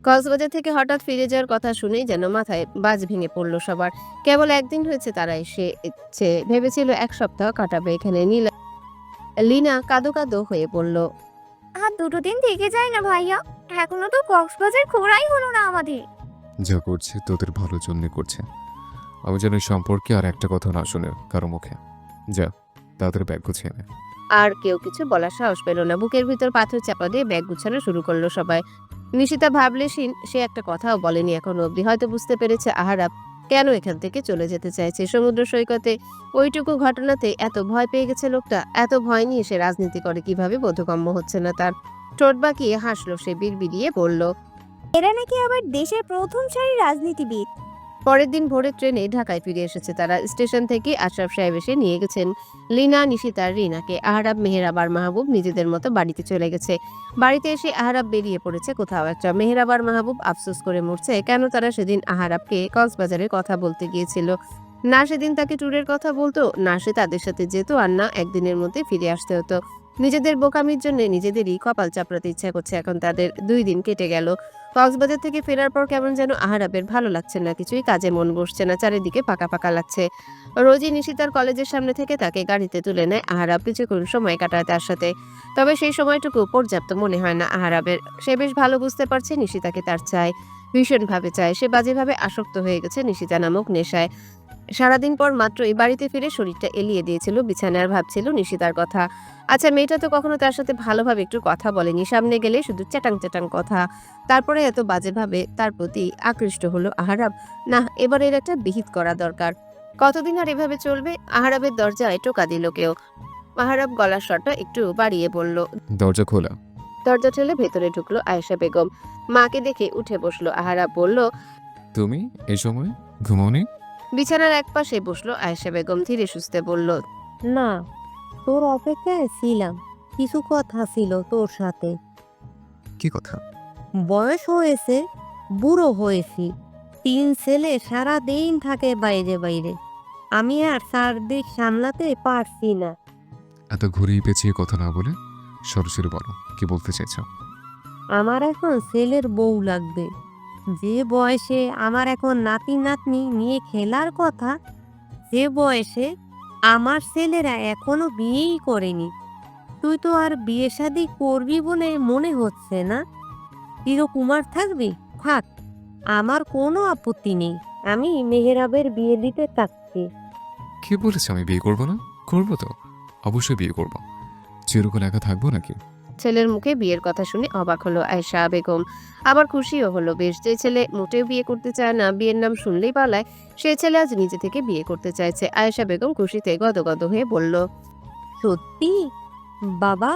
কক্সবাজার থেকে হঠাৎ ফিরে যাওয়ার কথা শুনেই যেন মাথায় বাজ ভেঙে পড়ল সবার। কেবল একদিন হয়েছে তারা এসেছে, ভেবেছিল এক সপ্তাহ কাটাবে এখানে। লিনা কাঁদো কাঁদো হয়ে পড়ল। আর 2 দিন থেকে যায় না ভাইয়া, এখনো তো কক্সবাজার ঘোরাই হলো না আমাদের। যা করছে তোদের ভালোর জন্য করছে। আমি যেন এই সম্পর্কে আর একটা কথা না শুনে কারো মুখে। যা, তাদের ব্যাগ গুছিয়ে নে। আর কেউ কিছু বলার সাহস পেল না। বুকের ভিতর পাথর চাপা দিয়ে ব্যাগ গুছানো শুরু করলো সবাই। নিশিতা ভাবলেশীন, সে একটা কথাও বলেনি এখনো অবধি। হয়তো বুঝতে পেরেছে আহারাব কেন এখান থেকে চলে যেতে চাইছে। সমুদ্র সৈকতে ওইটুকু ঘটনাতে এত ভয় পেয়ে গেছে লোকটা। এত ভয় নিয়ে সে রাজনীতি করে কিভাবে বোধগম্য হচ্ছে না তার। ঠোঁট বাঁকিয়ে হাসলো সে, বিড়বিড়িয়ে বলল, এরা নাকি আবার দেশের প্রথম সারির রাজনীতিবিদ। পরের দিন ভোরে ট্রেনে ঢাকায় ফিরে এসেছে তারা। স্টেশন থেকে আশরাফ সাহেব এসে নিয়ে গেছেন লিনা, নিশিতা, রিনাকে। আহারাব, মেহেরাব আর মাহবুব নিজেদের মতো বাড়িতে চলে গেছে। বাড়িতে এসে আহারাব বেরিয়ে পড়েছে কোথাও একটা। মেহেরাব আর মাহবুব আফসোস করে মরছে, কেন তারা সেদিন আহারাবকে কক্সবাজারের কথা বলতে গিয়েছিল। না সেদিন তাকে ট্যুরের কথা বলতো, না সে তাদের সাথে যেত, আর না একদিনের মধ্যে ফিরে আসতে হতো। নিজেদের বোকামির জন্য নিজেদেরই কপাল চাপড়াতে ইচ্ছা করছে এখন তাদের। 2 দিন কেটে গেল। কক্সবাজার থেকে ফেরার পর কেমন যেন আহারাবের ভালো লাগছে না কিছুই, কাজে মন বসছে না, চারিদিকে ফাঁকা ফাঁকা লাগছে। রোজই নিশিতার কলেজের সামনে থেকে তাকে গাড়িতে তুলে নেয় আহারাব, কিছুক্ষণ সময় কাটায় তার সাথে। তবে সেই সময়টুকু পর্যাপ্ত মনে হয় না আহারাবের। সে বেশ ভালো বুঝতে পারছে নিশিতাকে তার চাই, ভীষণভাবে চায়। সে বাজেভাবে আসক্ত হয়ে গেছে নিশিতা নামক নেশায়। সারাদিন পর মাত্রই বাড়িতে ফিরে শরীরটা এলিয়ে দিয়েছিল বিছানায়, আর ভাবছিল নিশিতার কথা। আচ্ছা, মেয়েটা তো কখনো তার সাথে ভালোভাবে একটু কথা বলেনি, সামনে গেলে শুধু চ্যাটাং চ্যাটাং কথা। তারপরে এত বাজেভাবে তার প্রতি আকৃষ্ট হলো আহারাব। না, এবার এর একটা বিহিত করা দরকার। কতদিন আর এভাবে চলবে? আহারাবের দরজায় টোকা দিল কেউ। আহারাব গলার স্বরটা একটু বাড়িয়ে বলল। দরজা খোলা। দরজা ঠেলে ভেতরে ঢুকলো আয়েশা বেগম। মাকে দেখে উঠে বসলো। আহারাব বলল, তুমি এই সময় ঘুমাওনি? বিছানার একপাশে বসলো আয়েশা বেগম, ধীরে সুস্থে বলল, না, তোর অপেক্ষায় ছিলাম, কিছু কথা ছিল তোর সাথে। কি কথা? বয়স হয়েছে, বুড়ো হয়েছি, 3 ছেলে সারা দিন থাকে বাইরে বাইরে, আমি আর চারদিক সামলাতে পারছি না। এত ঘুরিয়ে পেঁচিয়ে কথা না বলে সরাসরি বলো, কি বলতে চাইছ? আমার এখন ছেলের বউ লাগবে। যে বয়সে আমার এখন নাতি নাতনি নিয়ে খেলার কথা, যে বয়সে আমার ছেলেরা এখনো বিয়েই করেনি। তুই তো আর বিয়ে শাদী করবি বলে মনে হচ্ছে না। চিরকুমার থাকবি, থাক, আমার কোনো আপত্তি নেই। আমি মেহেরাবের বিয়ে দিতে চাচ্ছি। কি বলেছে আমি বিয়ে করবো না? করবো তো, অবশ্যই বিয়ে করবো। চিরকাল একা থাকবো নাকি? ছেলের মুখে বিয়ের কথা শুনে অবাক হলো আয়েশা বেগম, আবার খুশিও হলো বেশ। যে ছেলে মোটেও বিয়ে করতে চায় না, বিয়ের নাম শুনলেই পালায়, সে ছেলে আজ নিজে থেকে বিয়ে করতে চাইছে। আয়েশা বেগম খুশিতে গদগদ হয়ে বলল, সত্যি বাবা,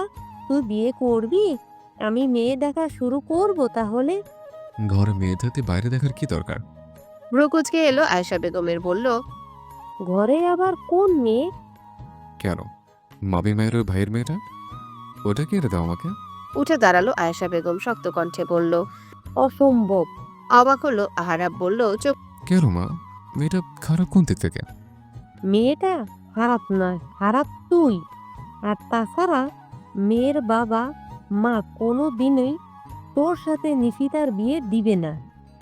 তুই বিয়ে করবি? আমি মেয়ে দেখা শুরু করব তাহলে। ঘরে মেয়ে থাকতে বাইরে দেখার কি দরকার? ভ্রুকুচকে এলো আয়েশা বেগমের, বলল, ঘরে আবার কোন মেয়ে? কেন, মাবি মায়ের ওই ভাইয়ের মেয়েটা? ওটা কি এনে দাও আমাকে। উঠে দাঁড়ালো আয়েশা বেগম, শক্ত কণ্ঠে বলল। অসম্ভব। অবাক হলো আহারাব, বলল, চুপ। কেন মা, মেয়েটা খারাপ কোন দিক থেকে? মেয়েটা খারাপ নয়, খারাপ তুই। আর তাছাড়া মেয়ের বাবা মা কোনো দিনই তোর সাথে নিশিতার বিয়ে দিবে না।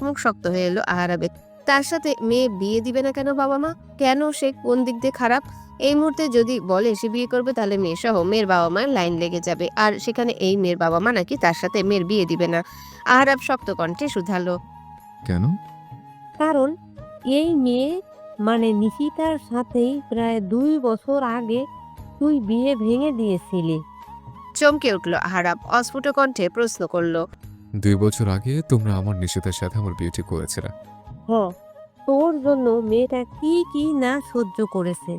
মুখ শক্ত হয়ে এলো আহারাবে। তার সাথে মেয়ে বিয়ে দিবে না কেন বাবা মা? কেন, সে কোন দিক দিয়ে খারাপ? এই মুহূর্তে যদি বলে সে বিয়ে করবে, তাহলে মেয়ে সহ মেয়ের বাবা মায়ের লাইন লেগে যাবে, আর সেখানে এই মেয়ের বাবা মা নাকি তার সাথে মেয়ের বিয়ে দিবে না। আহারাব শক্ত কণ্ঠে শুধালো। কেন? কারণ এই মেয়ে মানে নিশিতার সাথেই প্রায় 2 বছর আগে তুই বিয়ে ভেঙে দিয়েছিলি। চমকে উঠলো আহারাব, অস্ফুট কণ্ঠে প্রশ্ন করলো। 2 বছর আগে তোমরা আমার নিষেধের সাথে আমার বিয়েটি করেছিলে। হ্যাঁ, তোর জন্য মেয়েটা কি কি না সহ্য করেছে।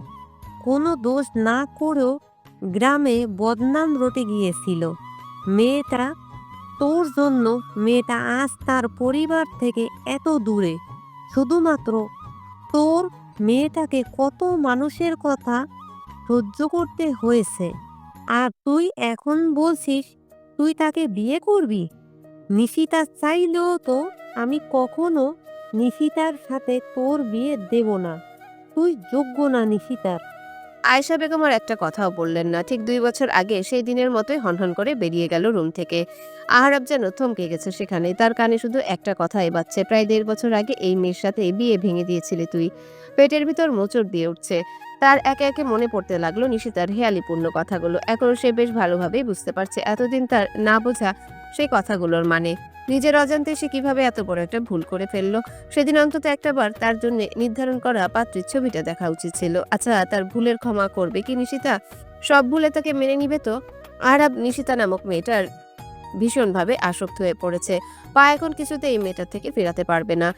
কোনো দোষ না করেও গ্রামে বদনাম রটে গিয়েছিল মেয়েটা। তোর জন্য মেয়েটা আজ তার পরিবার থেকে এত দূরে, শুধুমাত্র তোর মেয়েটাকে কত মানুষের কথা সহ্য করতে হয়েছে। আর তুই এখন বলছিস তুই তাকে বিয়ে করবি? নিশিতা চাইলেও তো আমি কখনো নিশিতার সাথে তোর বিয়ে দেব না। তুই যোগ্য না নিশিতার। আয়েশা বেগম আর একটা কথাও বললেন না। ঠিক 2 বছর আগে সেই দিনের মতোই হনহন করে বেরিয়ে গেল রুম থেকে। আহারাব যেন থমকে গেছে সেখানে। তার কানে শুধু একটা কথাই বাজছে, প্রায় 1.5 বছর আগে এই মেয়ের সাথে বিয়ে ভেঙে দিয়েছিলি তুই। পেটের ভিতর মোচড় দিয়ে উঠছে। তার একে একে মনে পড়তে লাগলো নিশিতার হেয়ালিপূর্ণ কথাগুলো। এখন সে বেশ ভালোভাবেই বুঝতে পারছে এতদিন তার না বোঝা সেই কথাগুলোর মানে। নিজের অজান্তে সে কিভাবে এত বড় একটা ভুল করে ফেললো। সেদিন অন্তত একটাবার তার জন্য নির্ধারণ করা পাত্রীর ছবিটা দেখা উচিত ছিল। আচ্ছা, তার ভুলের ক্ষমা করবে কি নিশিতা? সব ভুলে তাকে মেনে নিবে তো? আহারাব নিশিতা নামক মেয়েটার ভীষণভাবে আসক্ত হয়ে পড়েছে। পা এখন কিছুতে এই মেয়েটার থেকে ফেরাতে পারবে না।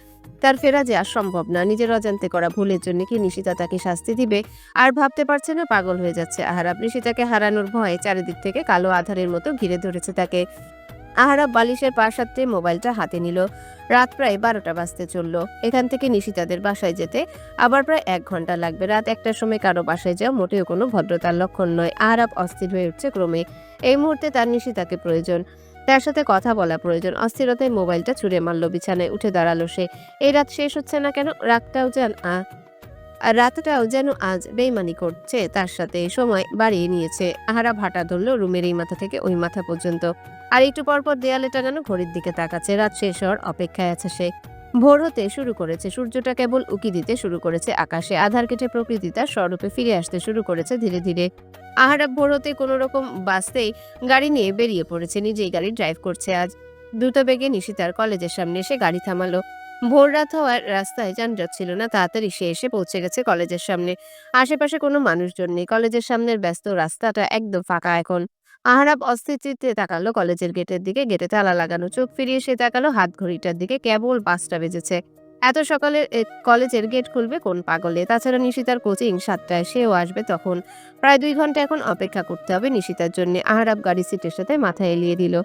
তার ফেরা যে আর সম্ভব না। নিজের অজান্তে করা ভুলের জন্য কি নিশিতা তাকে শাস্তি দিবে? আর ভাবতে পারছে না, পাগল হয়ে যাচ্ছে আহারাব। নিশিতাকে হারানোর ভয়ে চারিদিক থেকে কালো আধারের মতো ঘিরে ধরেছে তাকে। আহারাব বালিশের পাশ হাতে মোবাইলটা হাতে নিল। রাত প্রায় 12টা বাজতে চললো। এখান থেকে নিশিতাদের বাসায় যেতে আবার প্রায় 1 ঘন্টা লাগবে। রাত 1টার সময় কারো বাসায় যাওয়া মোটেও কোনো ভদ্রতার লক্ষণ নয়। আহারাব অস্থির হয়ে উঠছে ক্রমে। এই মুহূর্তে তার নিশিতাকে প্রয়োজন, তার সাথে কথা বলা প্রয়োজন। অস্থিরতায় মোবাইলটা ছুঁড়ে মারল, বিছানায় উঠে দাঁড়ালো সে। এই রাত শেষ হচ্ছে না কেন? রাতটাও যেন আজ বেইমানি করছে তার সাথে, সময় বাড়িয়ে নিয়েছে। আহারাব হাঁটা ধরলো রুমের এই মাথা থেকে ওই মাথা পর্যন্ত। আর একটু পরপর দেয়ালে টাঙানো ঘড়ির দিকে তাকাচ্ছে। রাত শেষ হওয়ার অপেক্ষায় আছে সে। ভোর হতে শুরু করেছে, সূর্যটা কেবল উকি দিতে শুরু করেছে আকাশে। আধার কেটে প্রকৃতি তার স্বরূপে ফিরে আসতে শুরু করেছে ধীরে ধীরে। আহারাব ভোর হতে কোনো রকম বাসতেই গাড়ি নিয়ে বেরিয়ে পড়েছে। নিজেই গাড়ি ড্রাইভ করছে আজ। দ্রুত বেগে নিশিতার কলেজের সামনে এসে গাড়ি থামালো। ভোর রাত হওয়ার রাস্তায় যানজট ছিল না। তাড়াতাড়ি সে এসে পৌঁছে গেছে কলেজের সামনে। আশেপাশে কোনো মানুষজন নেই। কলেজের সামনের ব্যস্ত রাস্তাটা একদম ফাঁকা এখন। আহারাব অস্থির চিত্তে তাকালো কলেজের গেটের দিকে। গেটে তালা লাগানো। চোখ ফিরিয়ে সে তাকালো হাত ঘড়িটার দিকে। কেবল 5টা বেজেছে। এত সকালে কলেজের গেট খুলবে কোন পাগলে? তাছাড়া নিশিতার কোচিং 7টায়, সেও আসবে তখন। প্রায় 2 ঘন্টা এখন অপেক্ষা করতে হবে নিশিতার জন্য। আহারাব গাড়ি সিটের সাথে মাথা এলিয়ে দিল।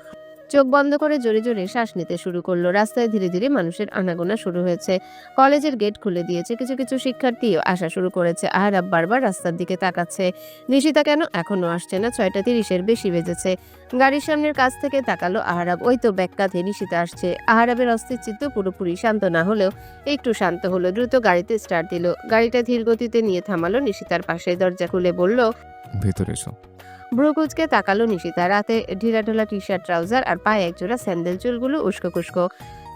চোখ বন্ধ করে জোরে জোরে শ্বাস নিতে শুরু করলো। রাস্তায় ধীরে ধীরে মানুষের আনাগোনা শুরু হয়েছে। কলেজের গেট খুলে দিয়েছে। কিছু কিছু শিক্ষার্থীও আসা শুরু করেছে। আহারাব বারবার রাস্তার দিকে তাকাচ্ছে। নিশিতা কেন এখনো আসছে না? 6:30-এর বেশি বেজেছে। গাড়ির সামনের কাছ থেকে তাকালো আহারাব। ওই তো ব্যাগ কাঁধে নিশিতা আসছে। আহারাবের অস্থির চিত্ত পুরোপুরি শান্ত না হলেও একটু শান্ত হলো। দ্রুত গাড়িতে স্টার্ট দিল। গাড়িটা ধীর গতিতে নিয়ে থামালো নিশিতার পাশে। দরজা খুলে বলল, ভেতরে এসো। ভ্রুকুচকে তাকালো নিশিতা। রাতে ঢিলাঢালা টি শার্ট, ট্রাউজার আর পায়ে একজোড়া স্যান্ডেল। চুলগুলো উস্কো খুস্কো,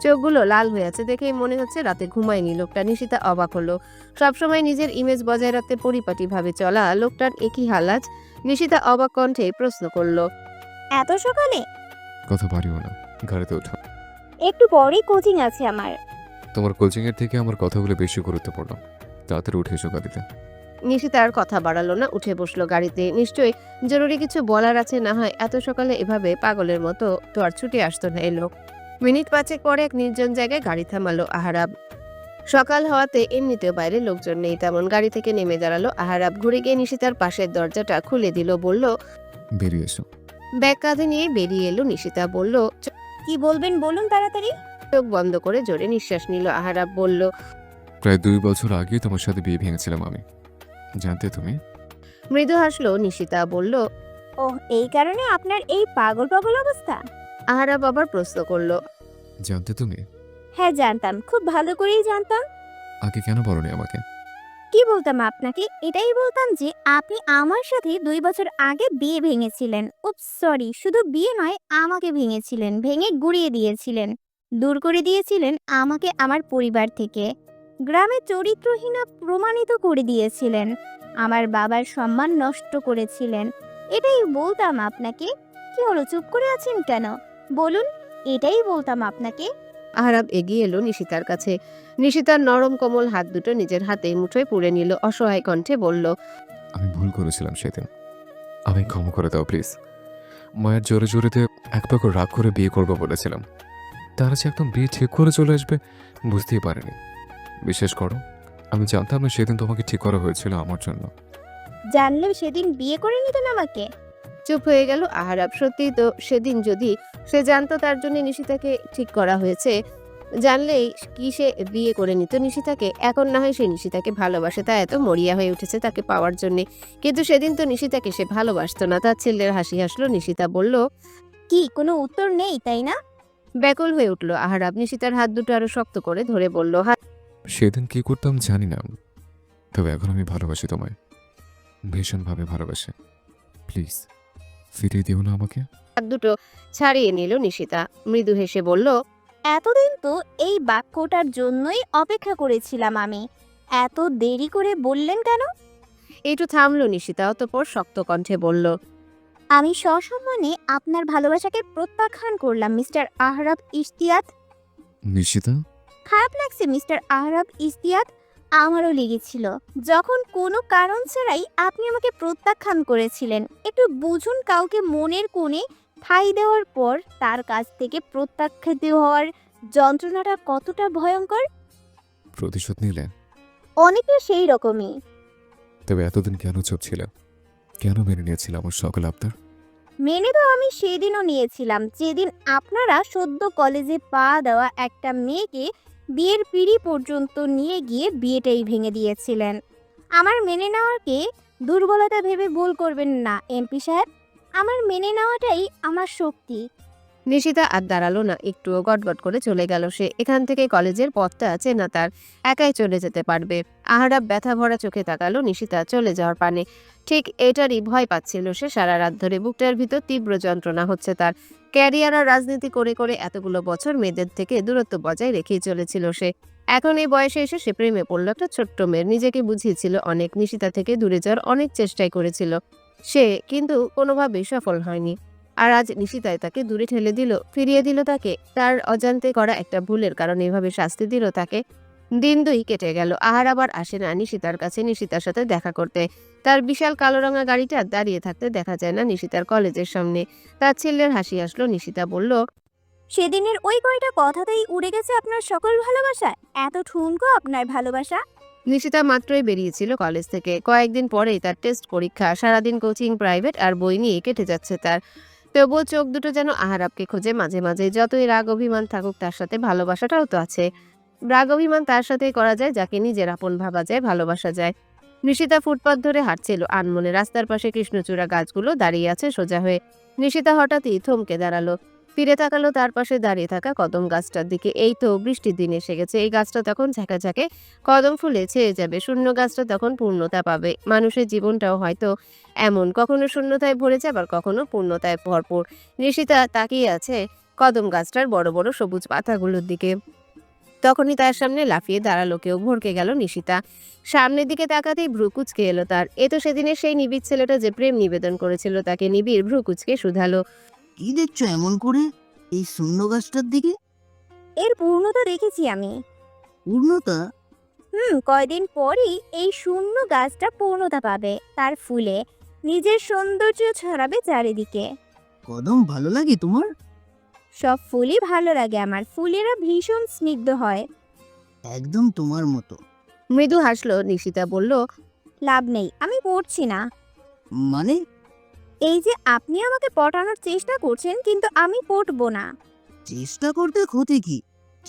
চোখগুলো লাল হয়ে আছে। দেখেই মনে হচ্ছে রাতে ঘুমায়নি লোকটা। নিশিতা অবাক হলো। সবসময় নিজের ইমেজ বজায় রাখতে পরিপাটি ভাবে চলা লোকটার একই হালাত। নিশিতা অবাক কণ্ঠে প্রশ্ন করলো, এত সকালে? কথা বাড়িও না, গাড়িতে ওঠো। একটু পরেই কোচিং আছে আমার। তোমার কোচিংয়ের থেকে আমার কথাগুলো বেশি গুরুত্বপূর্ণ। তাড়াতাড়ি উঠে এসো গাড়িতে। নিশিতা আর কথা বাড়ালো না, উঠে বসলো গাড়িতে। নিশ্চয়ই জরুরি কিছু বলার আছে, না হয় এত সকালে এভাবে পাগলের মতো তো আর ছুটে আসতো না এই লোক। মিনিট 5 পরে এক নির্জন জায়গায় গাড়ি থামালো আহারাব। সকাল হওয়াতে এমনিতেও বাইরে লোকজন নেই তেমন। গাড়ি থেকে নেমে দাঁড়ালো আহারাব। ঘুরে গিয়ে নিশিতার পাশের দরজাটা খুলে দিল। বলল, বেরিয়ে এসো। ব্যাগ কাঁধে নিয়ে বেরিয়ে এলো নিশিতা। বলল, কি বলবেন বলুন তাড়াতাড়ি। চোখ বন্ধ করে জোরে নিঃশ্বাস নিল আহারাব। বলল, প্রায় 2 বছর আগে তোমার সাথে বিয়ে ভেঙেছিলাম আমি, জানতে তুমি? মৃদু হাসলো নিশিতা, বলল। ওহ, এই কারণে আপনার এই পাগল পাগল অবস্থা? আহারাব আবার প্রশ্ন করলো। জানতে তুমি? হ্যাঁ জানতাম, খুব ভালো করেই জানতাম। আগে কেন বলনি আমাকে? কি বলতাম আপনাকে? এটাই বলতাম যে আপনি আমার সাথে 2 বছর আগে বিয়ে ভেঙেছিলেন। উপস, সরি, শুধু বিয়ে নয়, আমাকে ভেঙেছিলেন, ভেঙে গুড়িয়ে দিয়েছিলেন, দূর করে দিয়েছিলেন আমাকে আমার পরিবার থেকে, গ্রামে চরিত্রহীনা প্রমাণিত করে দিয়েছিলেন, আমার বাবার সম্মান নষ্ট করেছিলেন। এটাই বলতাম আপনাকে। কি হলো, চুপ করে আছেন কেন? বলুন, এটাই বলতাম আপনাকে। আহারাব এগিয়ে এলো নিশিতার কাছে। নিশিতার নরম কোমল হাত দুটো নিজের হাতে মুঠোয় পুড়ে নিল, অসহায় কণ্ঠে বলল। আমি ভুল করেছিলাম সেদিন, আমি ক্ষমা করে দাও প্লিজ। মায়ের জোরে জোরেতে এক পাকে রাগ করে বিয়ে করবো বলেছিলাম, তারা যে একদম বিয়ে ঠিক করে চলে আসবে বুঝতেই পারিনি। বিশেষ করো, আমি জানতাম না সেদিন তোমাকে ঠিক করা হয়েছিল আমার জন্য। জানলেও সেদিন বিয়ে করে নিতেন আমাকে? চুপ হয়ে গেল আহারাব। সত্যিই তো, সেদিন যদি সে জানতো তার জন্য নিশিতাকে ঠিক করা হয়েছে, জানলেই কি সে বিয়ে করে নিত নিশিতাকে? এখন না হয় সে নিশিতাকে ভালোবাসে, তা এত মরিয়া হয়ে উঠেছে তাকে পাওয়ার জন্য, কিন্তু সেদিন তো নিশিতাকে সে ভালোবাসতো না। তার ছেলের হাসি হাসলো। নিশিতা বলল। কি কোনো উত্তর নেই তাই না? ব্যাকুল হয়ে উঠল আহারাব। নিশিতার হাত দুটো আরো শক্ত করে ধরে বলল। সেদিন কি করতাম জানি না, তবে এখন আমি ভালোবাসি তোমায়, ভীষণভাবে ভালোবাসি। প্লিজ ফিরিয়ে দিও না আমাকে। হাত দুটো ছাড়িয়ে নিল নিশিতা। মৃদু হেসে বলল। এতদিন তো এই বাক্যটার জন্যই অপেক্ষা করেছিলাম আমি। এত দেরি করে বললেন কেন? একটু থামলো নিশিতা, অতঃপর শক্ত কণ্ঠে বলল। আমি সসম্মানে আপনার ভালোবাসাকে প্রত্যাখ্যান করলাম মিস্টার আহরাব ইশতিয়াত। নিশিতা, খারাপ লাগছে মিস্টার আহরাব ইশতিয়াত? আমারও লেগেছিল যখন কোনো কারণ ছাড়াই আপনি আমাকে প্রত্যাখ্যান করেছিলেন। একটু বুঝুন, কাউকে মনের কোণে ঠাঁই দেওয়ার পর তার কাছ থেকে প্রত্যাখ্যাত হওয়ার যন্ত্রণাটা কতটা ভয়ঙ্কর। প্রতিশোধ নিলে? অনেকটা সেই রকমই। তবে এতদিন কেন চুপ ছিল? কেন মেনে নিয়েছিল আমার সকল আবদার? মেনে তো আমি সেদিনও নিয়েছিলাম, যেদিন আপনারা সদ্য কলেজে পা দেওয়া একটা মেয়েকে বিয়ের পিঁড়ি পর্যন্ত নিয়ে গিয়ে বিয়েটাই ভেঙে দিয়েছিলেন। আমার মেনে নেওয়াকে দুর্বলতা ভেবে ভুল করবেন না এমপি সাহেব। আমার মেনে নেওয়াটাই আমার শক্তি। নিশিতা আর দাঁড়ালো না, একটুও গটগট করে চলে গেল সে। এখান থেকে কলেজের পথটা আছে না তার, একাই চলে যেতে পারবে। আহারাব ব্যথা ভরা চোখে তাকালো নিশিতা চলে যাওয়ার পানে। ঠিক এটারই ভয় পাচ্ছিল সে সারা রাত ধরে। বুকটার ভিতর তীব্র যন্ত্রণা হচ্ছে তার। ক্যারিয়ার আর রাজনীতি করে করে এতগুলো বছর মেয়েদের থেকে দূরত্ব বজায় রেখেই চলেছিল সে। এখন এই বয়সে এসে সে প্রেমে পড়লো একটা ছোট্ট মেয়ের। নিজেকে বুঝিয়েছিল অনেক, নিশিতা থেকে দূরে যাওয়ার অনেক চেষ্টাই করেছিল সে, কিন্তু কোনোভাবেই সফল হয়নি। আর আজ নিশিতায় তাকে দূরে ঠেলে দিল, ফিরিয়ে দিল তাকে। তার অজান্তে করা একটা ভুলের কারণে এভাবে শাস্তি দিল তাকে। দিন 2 কেটে গেল। আহার আবার আসে না নিশিতার কাছে নিশিতার সাথে দেখা করতে। তার বিশাল কালো রঙা গাড়িটা দাঁড়িয়ে থাকতে দেখা যায় না নিশিতার কলেজের সামনে। তার ছেলের হাসি আসলো। নিশিতা বলল। সেদিনের ওই কয়টা কথাতেই উড়ে গেছে আপনার সকল ভালোবাসা। এত ঠুনকো আপনার ভালোবাসা। নিশিতা মাত্রই বেরিয়েছিল কলেজ থেকে। কয়েকদিন পরেই তার টেস্ট পরীক্ষা। সারাদিন কোচিং, প্রাইভেট আর বই নিয়ে কেটে যাচ্ছে তার। তবুও চোখ দুটো যেন আহারাবকে খোঁজে মাঝে মাঝে। যতই রাগ অভিমান থাকুক তার সাথে ভালোবাসাটাও তো আছে। রাগ অভিমান তার সাথেই করা যায় যাকে নিজের আপন ভাবা যায়, ভালোবাসা যায়। নিশিতা ফুটপাত ধরে হাঁটছিল আনমনে। রাস্তার পাশে কৃষ্ণচূড়া গাছগুলো দাঁড়িয়ে আছে সোজা হয়ে। নিশিতা হঠাৎই থমকে দাঁড়ালো, ফিরে তাকালো তার পাশে দাঁড়িয়ে থাকা কদম গাছটার দিকে। এই তো বৃষ্টির দিন এসে গেছে। এই গাছটা তখন ঝাঁকে ঝাঁকে কদম ফুলে ছেয়ে যাবে। শূন্য গাছটা তখন পূর্ণতা পাবে। মানুষের জীবনটাও হয়তো এমন, কখনো শূন্যতায় ভরে যায়, আবার কখনো পূর্ণতায় ভরপুর। নিশিতা তাকিয়ে আছে কদম গাছটার বড় বড় সবুজ পাতাগুলোর দিকে। তখনই তার সামনে লাফিয়ে দাঁড়ালো কেউ। ভরকে গেল নিশিতা। সামনের দিকে তাকাতেই ভ্রু কুচকে এলো তার। এ তো সেদিনের সেই নিবিড় ছেলেটা যে প্রেম নিবেদন করেছিল তাকে। নিবিড় ভ্রু কুচকে শুধালো। কি দেখছো এমন করে এই শূন্য গাছটার দিকে? এর পূর্ণতা দেখেছি আমি। পূর্ণতা? কয়দিন পরই এই শূন্য গাছটা পূর্ণতা পাবে। তার ফুলে নিজের সৌন্দর্য ছড়াবে চারিদিকে। কদম ভালো লাগে তোমার? সব ফুলই ভালো লাগে আমার। ফুলেরা ভীষণ স্নিগ্ধ হয়। একদম তোমার মতো। মৃদু হাসলো নিশিতা বলল। লাভ নেই, আমি পড়ছি না। মানে? এই যে আপনি আমাকে পটানোর চেষ্টা করছেন, কিন্তু আমি পড়বো না। চেষ্টা করতে ক্ষতি কি?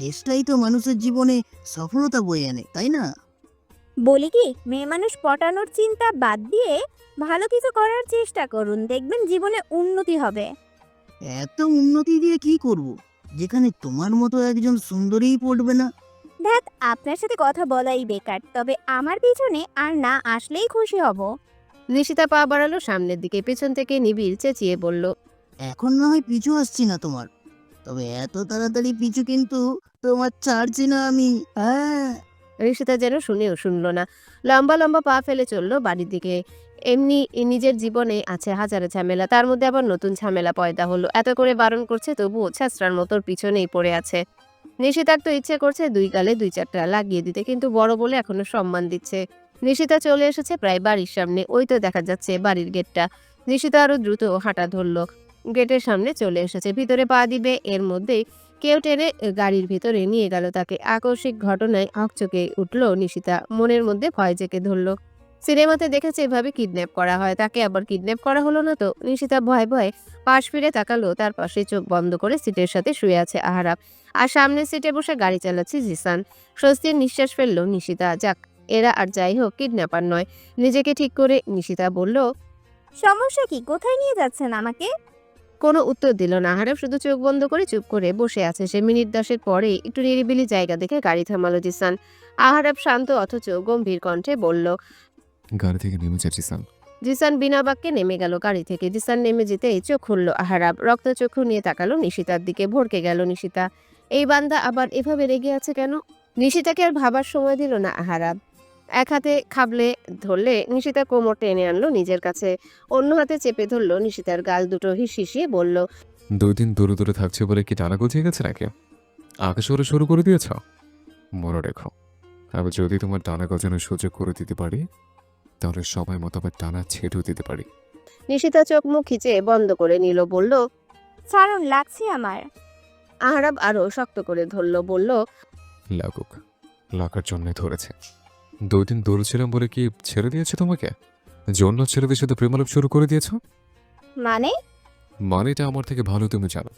চেষ্টাই তো মানুষের জীবনে সফলতা বয়ে আনে, তাই না? বলি কি, মেয়ে মানুষ পটানোর চিন্তা বাদ দিয়ে ভালো কিছু করার চেষ্টা করুন, দেখবেন জীবনে উন্নতি হবে। এত উন্নতি দিয়ে কি করব, যেখানে তোমার মতো একজন সুন্দরীই পড়বে না? দেখ, আপনার সাথে কথা বলাই বেকার, তবে আমার পিছনে আর না আসলেই খুশি হব। নিশিতা পা বাড়ালো সামনের দিকে, পেছন থেকে নিবিড় চেঁচিয়ে বলল, এখন না হয় পিছু আসছি না তোমার, তবে এত তাড়াতাড়ি পিছু কিন্তু তোমার ছাড়ছি না আমি। হ্যাঁ। ঋষিতা যেন শুনেও শুনল না, লম্বা লম্বা পা ফেলে চলল বাড়ির দিকে। এমনি নিজের জীবনে আছে হাজারো ঝামেলা, তার মধ্যে আবার নতুন ঝামেলা পয়দা হলো। এত করে বারণ করছে তবুও ছেঁচড়ার মতোর পিছনেই পড়ে আছে। নিশিতার তো ইচ্ছে করছে দুই গালে দুই চারটা লাগিয়ে দিতে, কিন্তু বড় বলে এখনো সম্মান দিচ্ছে। নিশিতা চলে এসেছে প্রায় বাড়ির সামনে, ওই তো দেখা যাচ্ছে বাড়ির গেটটা। নিশিতা আরো দ্রুত হাঁটা ধরলো, গেটের সামনে চলে এসেছে, ভিতরে পা দিবে এর মধ্যেই কেউ টেনে গাড়ির ভিতরে নিয়ে গেল তাকে। আকস্মিক ঘটনায় হকচকে উঠল নিশিতা, মনের মধ্যে ভয় জেঁকে ধরল। সিনেমাতে দেখেছে এভাবে কিডন্যাপ করা হয়, তাকে আবার কিডন্যাপ করা হলো না তো। নিশিতা ভয়ে ভয়ে পাশ ফিরে তাকালো, তার পাশে চোখ বন্ধ করে সিটের সাথে শুয়ে আছে আহারাব, আর সামনের সিটে বসে গাড়ি চালাচ্ছে জিসান। স্বস্তির নিঃশ্বাস ফেললো নিশিতা, যাক এরা আর যাই হোক কিডন্যাপার নয়। নিজেকে ঠিক করে নিশিতা বলল, সমস্যা কি, কোথায় নিয়ে যাচ্ছেন আমাকে? কোনো উত্তর দিল না আহারাব, শুধু চোখ বন্ধ করে চুপ করে বসে আছে সে। মিনিট 10 পরে একটু নিরিবিলি জায়গা দেখে গাড়ি থামালো জিসান। আহারাব শান্ত অথচ গম্ভীর কণ্ঠে বলল, গাড়ি থেকে নেমে যা জিসান। জিসান বিনা বাক্যে নেমে গেল গাড়ি থেকে। জিসান নেমে যেতেই চোখ খুলল আহারাব, রক্তচক্ষু নিয়ে তাকালো নিশিতার দিকে। ভড়কে গেল নিশিতা, এই বান্দা আবার এভাবে রেগে আছে কেন? নিশিতাকে আর ভাবার সময় দিল না আহারাব। এক হাতে খাবলে ধরলে নিশিতা কোমর টেনে আনলো নিজের কাছে, অন্য হাতে চেপে ধরলো নিশিতার গাল দুটো হিসিয়ে বলল, 2 দিন দূরে দূরে থাকছে বলে কি টানা গজিয়ে গেছে নাকি? আকাশ ওরা শুরু করে দিয়েছ? মনে রেখো, আমি যদি তোমার টানা গজানোর সুযোগ করে দিতে পারি, তাহলে সময় মতো আবার টানা ছেড়েও দিতে পারি। নিশিতা চোখ মুখ খিচে বন্ধ করে নিল, বলল, ছাড়ুন, লাগছে আমার। আহারাব আরো শক্ত করে ধরলো, বলল, লাগুক, লাগার জন্যই ধরেছে। 2 দিন দূরে ছিলাম বলে কি ছেড়ে দিয়েছে তোমাকে? জন্য ছেলেদের সাথে প্রেমালাপ শুরু করে দিয়েছ? মানে? মানেটা আমার থেকে ভালো তুমি জানো।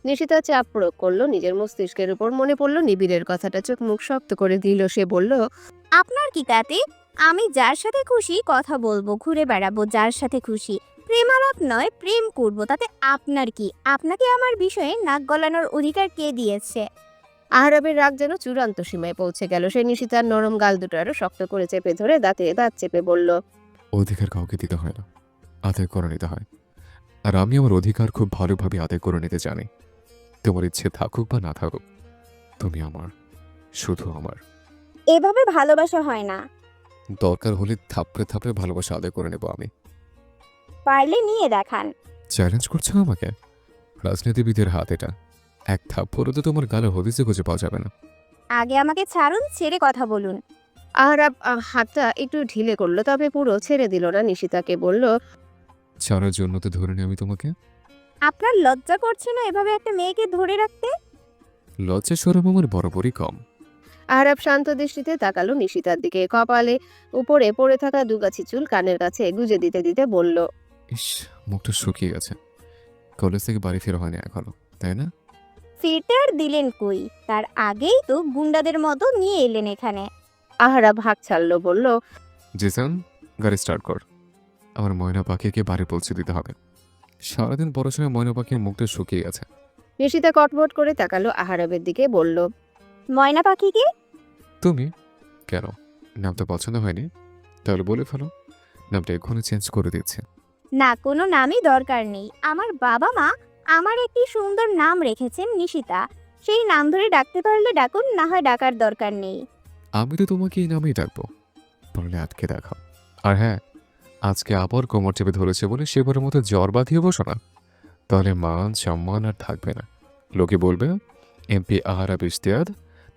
নিশিতা চাপ প্রয়োগ করলো নিজের মস্তিষ্কের উপর। মনে পড়লো নিবিড়ের কথাটা, চোখ মুখ শক্ত করে দিল সে। বলল, আপনার কি তাতে? আমি যার সাথে খুশি কথা বলবো, ঘুরে বেড়াবো যার সাথে খুশি, প্রেমালাপ নয় প্রেম করব, তাতে আপনার কি? আপনাকে আমার বিষয়ে নাক গলানোর অধিকার কে দিয়েছে? আহারাবের রাগ যেন চূড়ান্ত সীমায় পৌঁছে গেল। সে নিশিতার নরম গাল দুটো আরো শক্ত করে চেপে ধরে দাঁতে দাঁত চেপে বলল, অধিকার কাউকে দিতে হয় না, আদায় করে নিতে হয়। আর আমি আমার অধিকার খুব ভালোভাবে আদায় করে নিতে জানি। তোমার ইচ্ছে থাকুক বা না থাকুক, তুমি আমার, শুধু আমার। এভাবে ভালোবাসা হয় না। দরকার হলে থাপড়ে থাপড়ে ভালোবাসা আদায় করে নেব আমি। পারলে নিয়ে দেখান। চ্যালেঞ্জ করছো আমাকে? রাজনীতিবিদের হাত এটা, এক থাপ্পড়ে তো তোমার গালে হদিসে খুঁজে পাওয়া যাবে না। আগে আমাকে ছাড়ুন, ছেড়ে কথা বলুন। আহারাব হাতটা একটু ঢিলে করলো, তবে পুরো ছেড়ে দিল না নিশিতাকে। বলল, ছাড়ার জন্য তো ধরে নি আমি তোমাকে। আপনার লজ্জা করছে না এভাবে একটা মেয়েকে ধরে রাখতে? লজ্জা সরম আমার বরাবরই কম। আহারাব শান্ত দৃষ্টিতে তাকালো নিশিতার দিকে। কপালে উপরে পড়ে থাকা দুগাছি চুল কানের কাছে গুজে দিতে দিতে বলল, ইস, মুখটা শুকিয়ে গেছে। কলেজ থেকে বাড়ি ফেরা হয়নি এখনো, তাই না? ফিল্টার দিলেন কই? তার আগেই তো গুন্ডাদের মতো নিয়ে এলেন এখানে। আহারাব হাঁক ছাড়লো, বলল, জিসান, গাড়ি স্টার্ট কর। আমার ময়না পাখিকে বাড়ি পৌঁছে দিতে হবে। সারাদিন পড়াশোনায় ময়না পাখির মুখটা শুকিয়ে গেছে। নিশিতা কটমট করে তাকালো আহারাবের দিকে। বলল, ময়না পাখি কি? তুমি কেন, নামটা পছন্দ হয়নি? তাহলে বলে ফেলো, নামটা এক্ষুনি চেঞ্জ করে দিচ্ছে। না, কোনো নামই দরকার নেই। আমার বাবা মা আমার একটি সুন্দর নাম রেখেছেন, নিশিতা। সেই নাম ধরে ডাকতে পারলে ডাকুন, না হয় ডাকার দরকার নেই। আমি তো তোমাকে এই নামেই ডাকবো, পারলে আটকে দেখাও। আর হ্যাঁ, আজকে আবার কোমর চেপে ধরেছে বলে সেবারের মতো জ্বর বাঁধিয়ে বসো না, তাহলে মান সম্মান আর থাকবে না। লোকে বলবে এমপি আহারাব ইশতিয়াক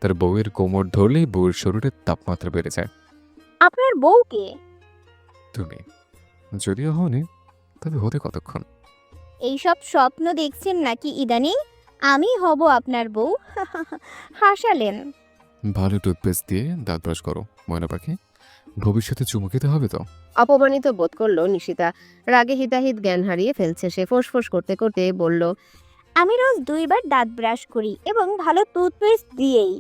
তার বউয়ের কোমর ধরলেই বউয়ের শরীরের তাপমাত্রা বেড়ে যায়। আপনার বউ কে? তুমি যদিও হওনি, তবে হতে কতক্ষণ? এইসব স্বপ্ন দেখছেন নাকি ইদানিং? আমি হব আপনার বউ? হাসালেন। ভালো টুথপেস্ট দিয়ে দাঁত ব্রাশ করো ময়না পাখি, ভবিষ্যতে চুমু খেতে হবে তো। অপমানিত বোধ করলো নিশিতা। রাগে হিতাহিত জ্ঞান হারিয়ে ফেলছে সে। ফোঁস করতে করতে বলল, আমি রোজ 2 বার দাঁত ব্রাশ করি এবং ভালো টুথপেস্ট দিয়েই।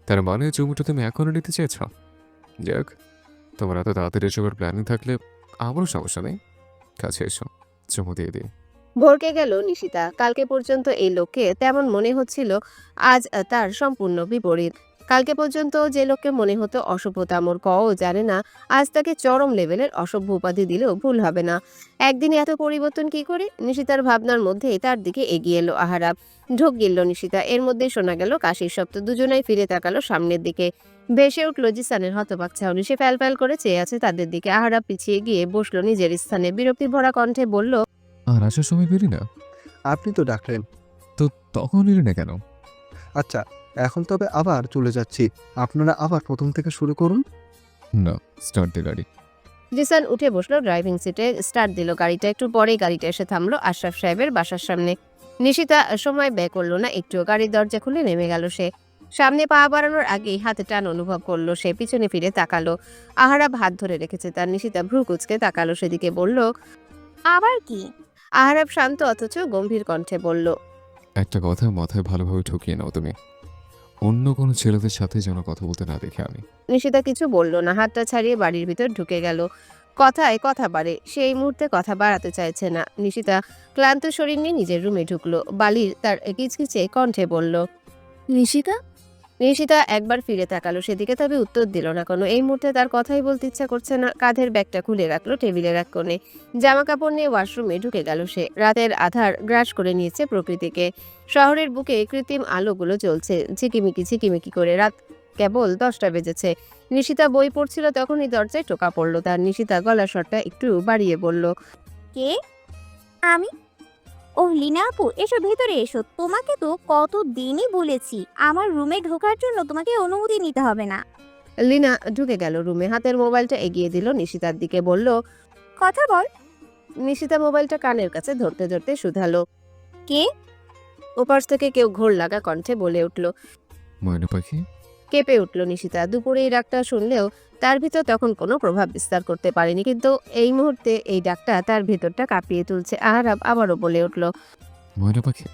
তার মানে চুমুটা তুমি এখনো নিতে চেয়েছ? যাক, তোমার এত তাড়াতাড়ি এসবের প্ল্যানিং থাকলে আমারও সমস্যা নেই। কাছে এসো, চুমু দিয়ে দিই। ভরকে গেল নিশিতা। কালকে পর্যন্ত এই লোককে তেমন মনে হচ্ছিল, আজ তার সম্পূর্ণ বিপরীত। কালকে পর্যন্ত যে লোককে মনে হতো অসভ্যতামর কও জানে না, আজ তাকে চরম লেভেলের অসভ্য উপাধি দিলেও ভুল হবে না। একদিনে এত পরিবর্তন কি করে? নিশিতার ভাবনার মধ্যেই তার দিকে এগিয়ে এলো আহারাব। ঢোক গিলল নিশিতা। এর মধ্যে শোনা গেল কাশির শব্দ। দুজনাই ফিরে তাকালো সামনের দিকে। ভেসে উঠল জিসানের হতবাক ছাউনি। সে ফ্যাল করে চেয়ে আছে তাদের দিকে। আহারাব পিছিয়ে গিয়ে বসলো নিজের স্থানে। বিরক্তি ভরা কণ্ঠে বলল, আর আসার সময় পেলি না? আপনি তো ডাকলেন। তো তখন এলি না কেন? আচ্ছা, এখন তবে আবার চলে যাচ্ছি। আপনারা আবার প্রথম থেকে শুরু করুন। না, স্টার্ট দে গাড়ি। জিসান উঠে বসলো ড্রাইভিং সিটে। স্টার্ট দিল গাড়িটা। একটু পরেই গাড়িটা এসে থামলো আশরাফ সাহেবের বাসার সামনে। নিশিতা সময় ব্যয় করলো না একটু। গাড়ির দরজা খুলে নেমে গেল সে। সামনে পা বাড়ানোর আগেই হাতে টান অনুভব করলো সে। পিছনে ফিরে তাকালো। আহারাব হাত ধরে রেখেছে তার। নিশিতা ভ্রু কুঁচকে তাকালো সেদিকে। বলল, আবার কি? আহারাব শান্ত অথচ গম্ভীর কণ্ঠে বলল, একটা কথা মাথায় ভালোভাবে ঢুকিয়ে নাও তুমি। অন্য কোনো ছেলেদের সাথে যেন কথা বলতে না দেখে আমি। নিশিতা কিছু বলল না। হাতটা ছাড়িয়ে বাড়ির ভিতর ঢুকে গেল। কথায় কথা বাড়ে। সে এই মুহূর্তে কথা বাড়াতে চাইছে না। নিশিতা ক্লান্ত শরীর নিয়ে নিজের রুমে ঢুকলো। বালির তার কিচকিচে কণ্ঠে বলল, নিশিতা? নিশিতা একবার ফিরে তাকালো সেদিকে, তবে উত্তর দিল না কোনো। এই মুহূর্তে তার কথাই বলতে ইচ্ছা করছে না। কাঁধের ব্যাগটা খুলে রাখলো টেবিলের এক কোণে। জামা কাপড় নিয়ে ওয়াশরুমে ঢুকে গেল সে। রাতের আধার গ্রাস করে নিয়েছে প্রকৃতিকে। শহরের বুকে কৃত্রিম আলোগুলো জ্বলছে ঝিকিমিকি ঝিকিমিকি করে। রাত কেবল 10টা বেজেছে। নিশিতা বই পড়ছিল, তখনই দরজায় টোকা পড়ল তার। নিশিতা গলার স্বরটা একটু বাড়িয়ে বলল, কে? আমি? ও লিনা আপু, এসো ভেতরে এসো। তোমাকে তো কতদিনই বলেছি আমার রুমে ঢোকার জন্য তোমাকে অনুমতি নিতে হবে না। লিনা ঢুকে গেল রুমে। হাতের মোবাইলটা এগিয়ে দিল নিশিতার দিকে। বলল, কথা বল। নিশিতা মোবাইলটা কানের কাছে ধরতে ধরতে শুধালো। কে? ওপাশ থেকে কেউ ঘোর লাগা কণ্ঠে বলে উঠল। ময়না পাখি? কেঁপে উঠল নিশিতা। দুপুরে এই ডাকটা শুনলেও তার ভিতর তখন কোনো প্রভাব বিস্তার করতে পারেনি, কিন্তু এই মুহূর্তে এই ডাকটা তার ভেতরটা কাঁপিয়ে তুলছে। আহারাব আবারও বলে উঠল। ময়না পাখি?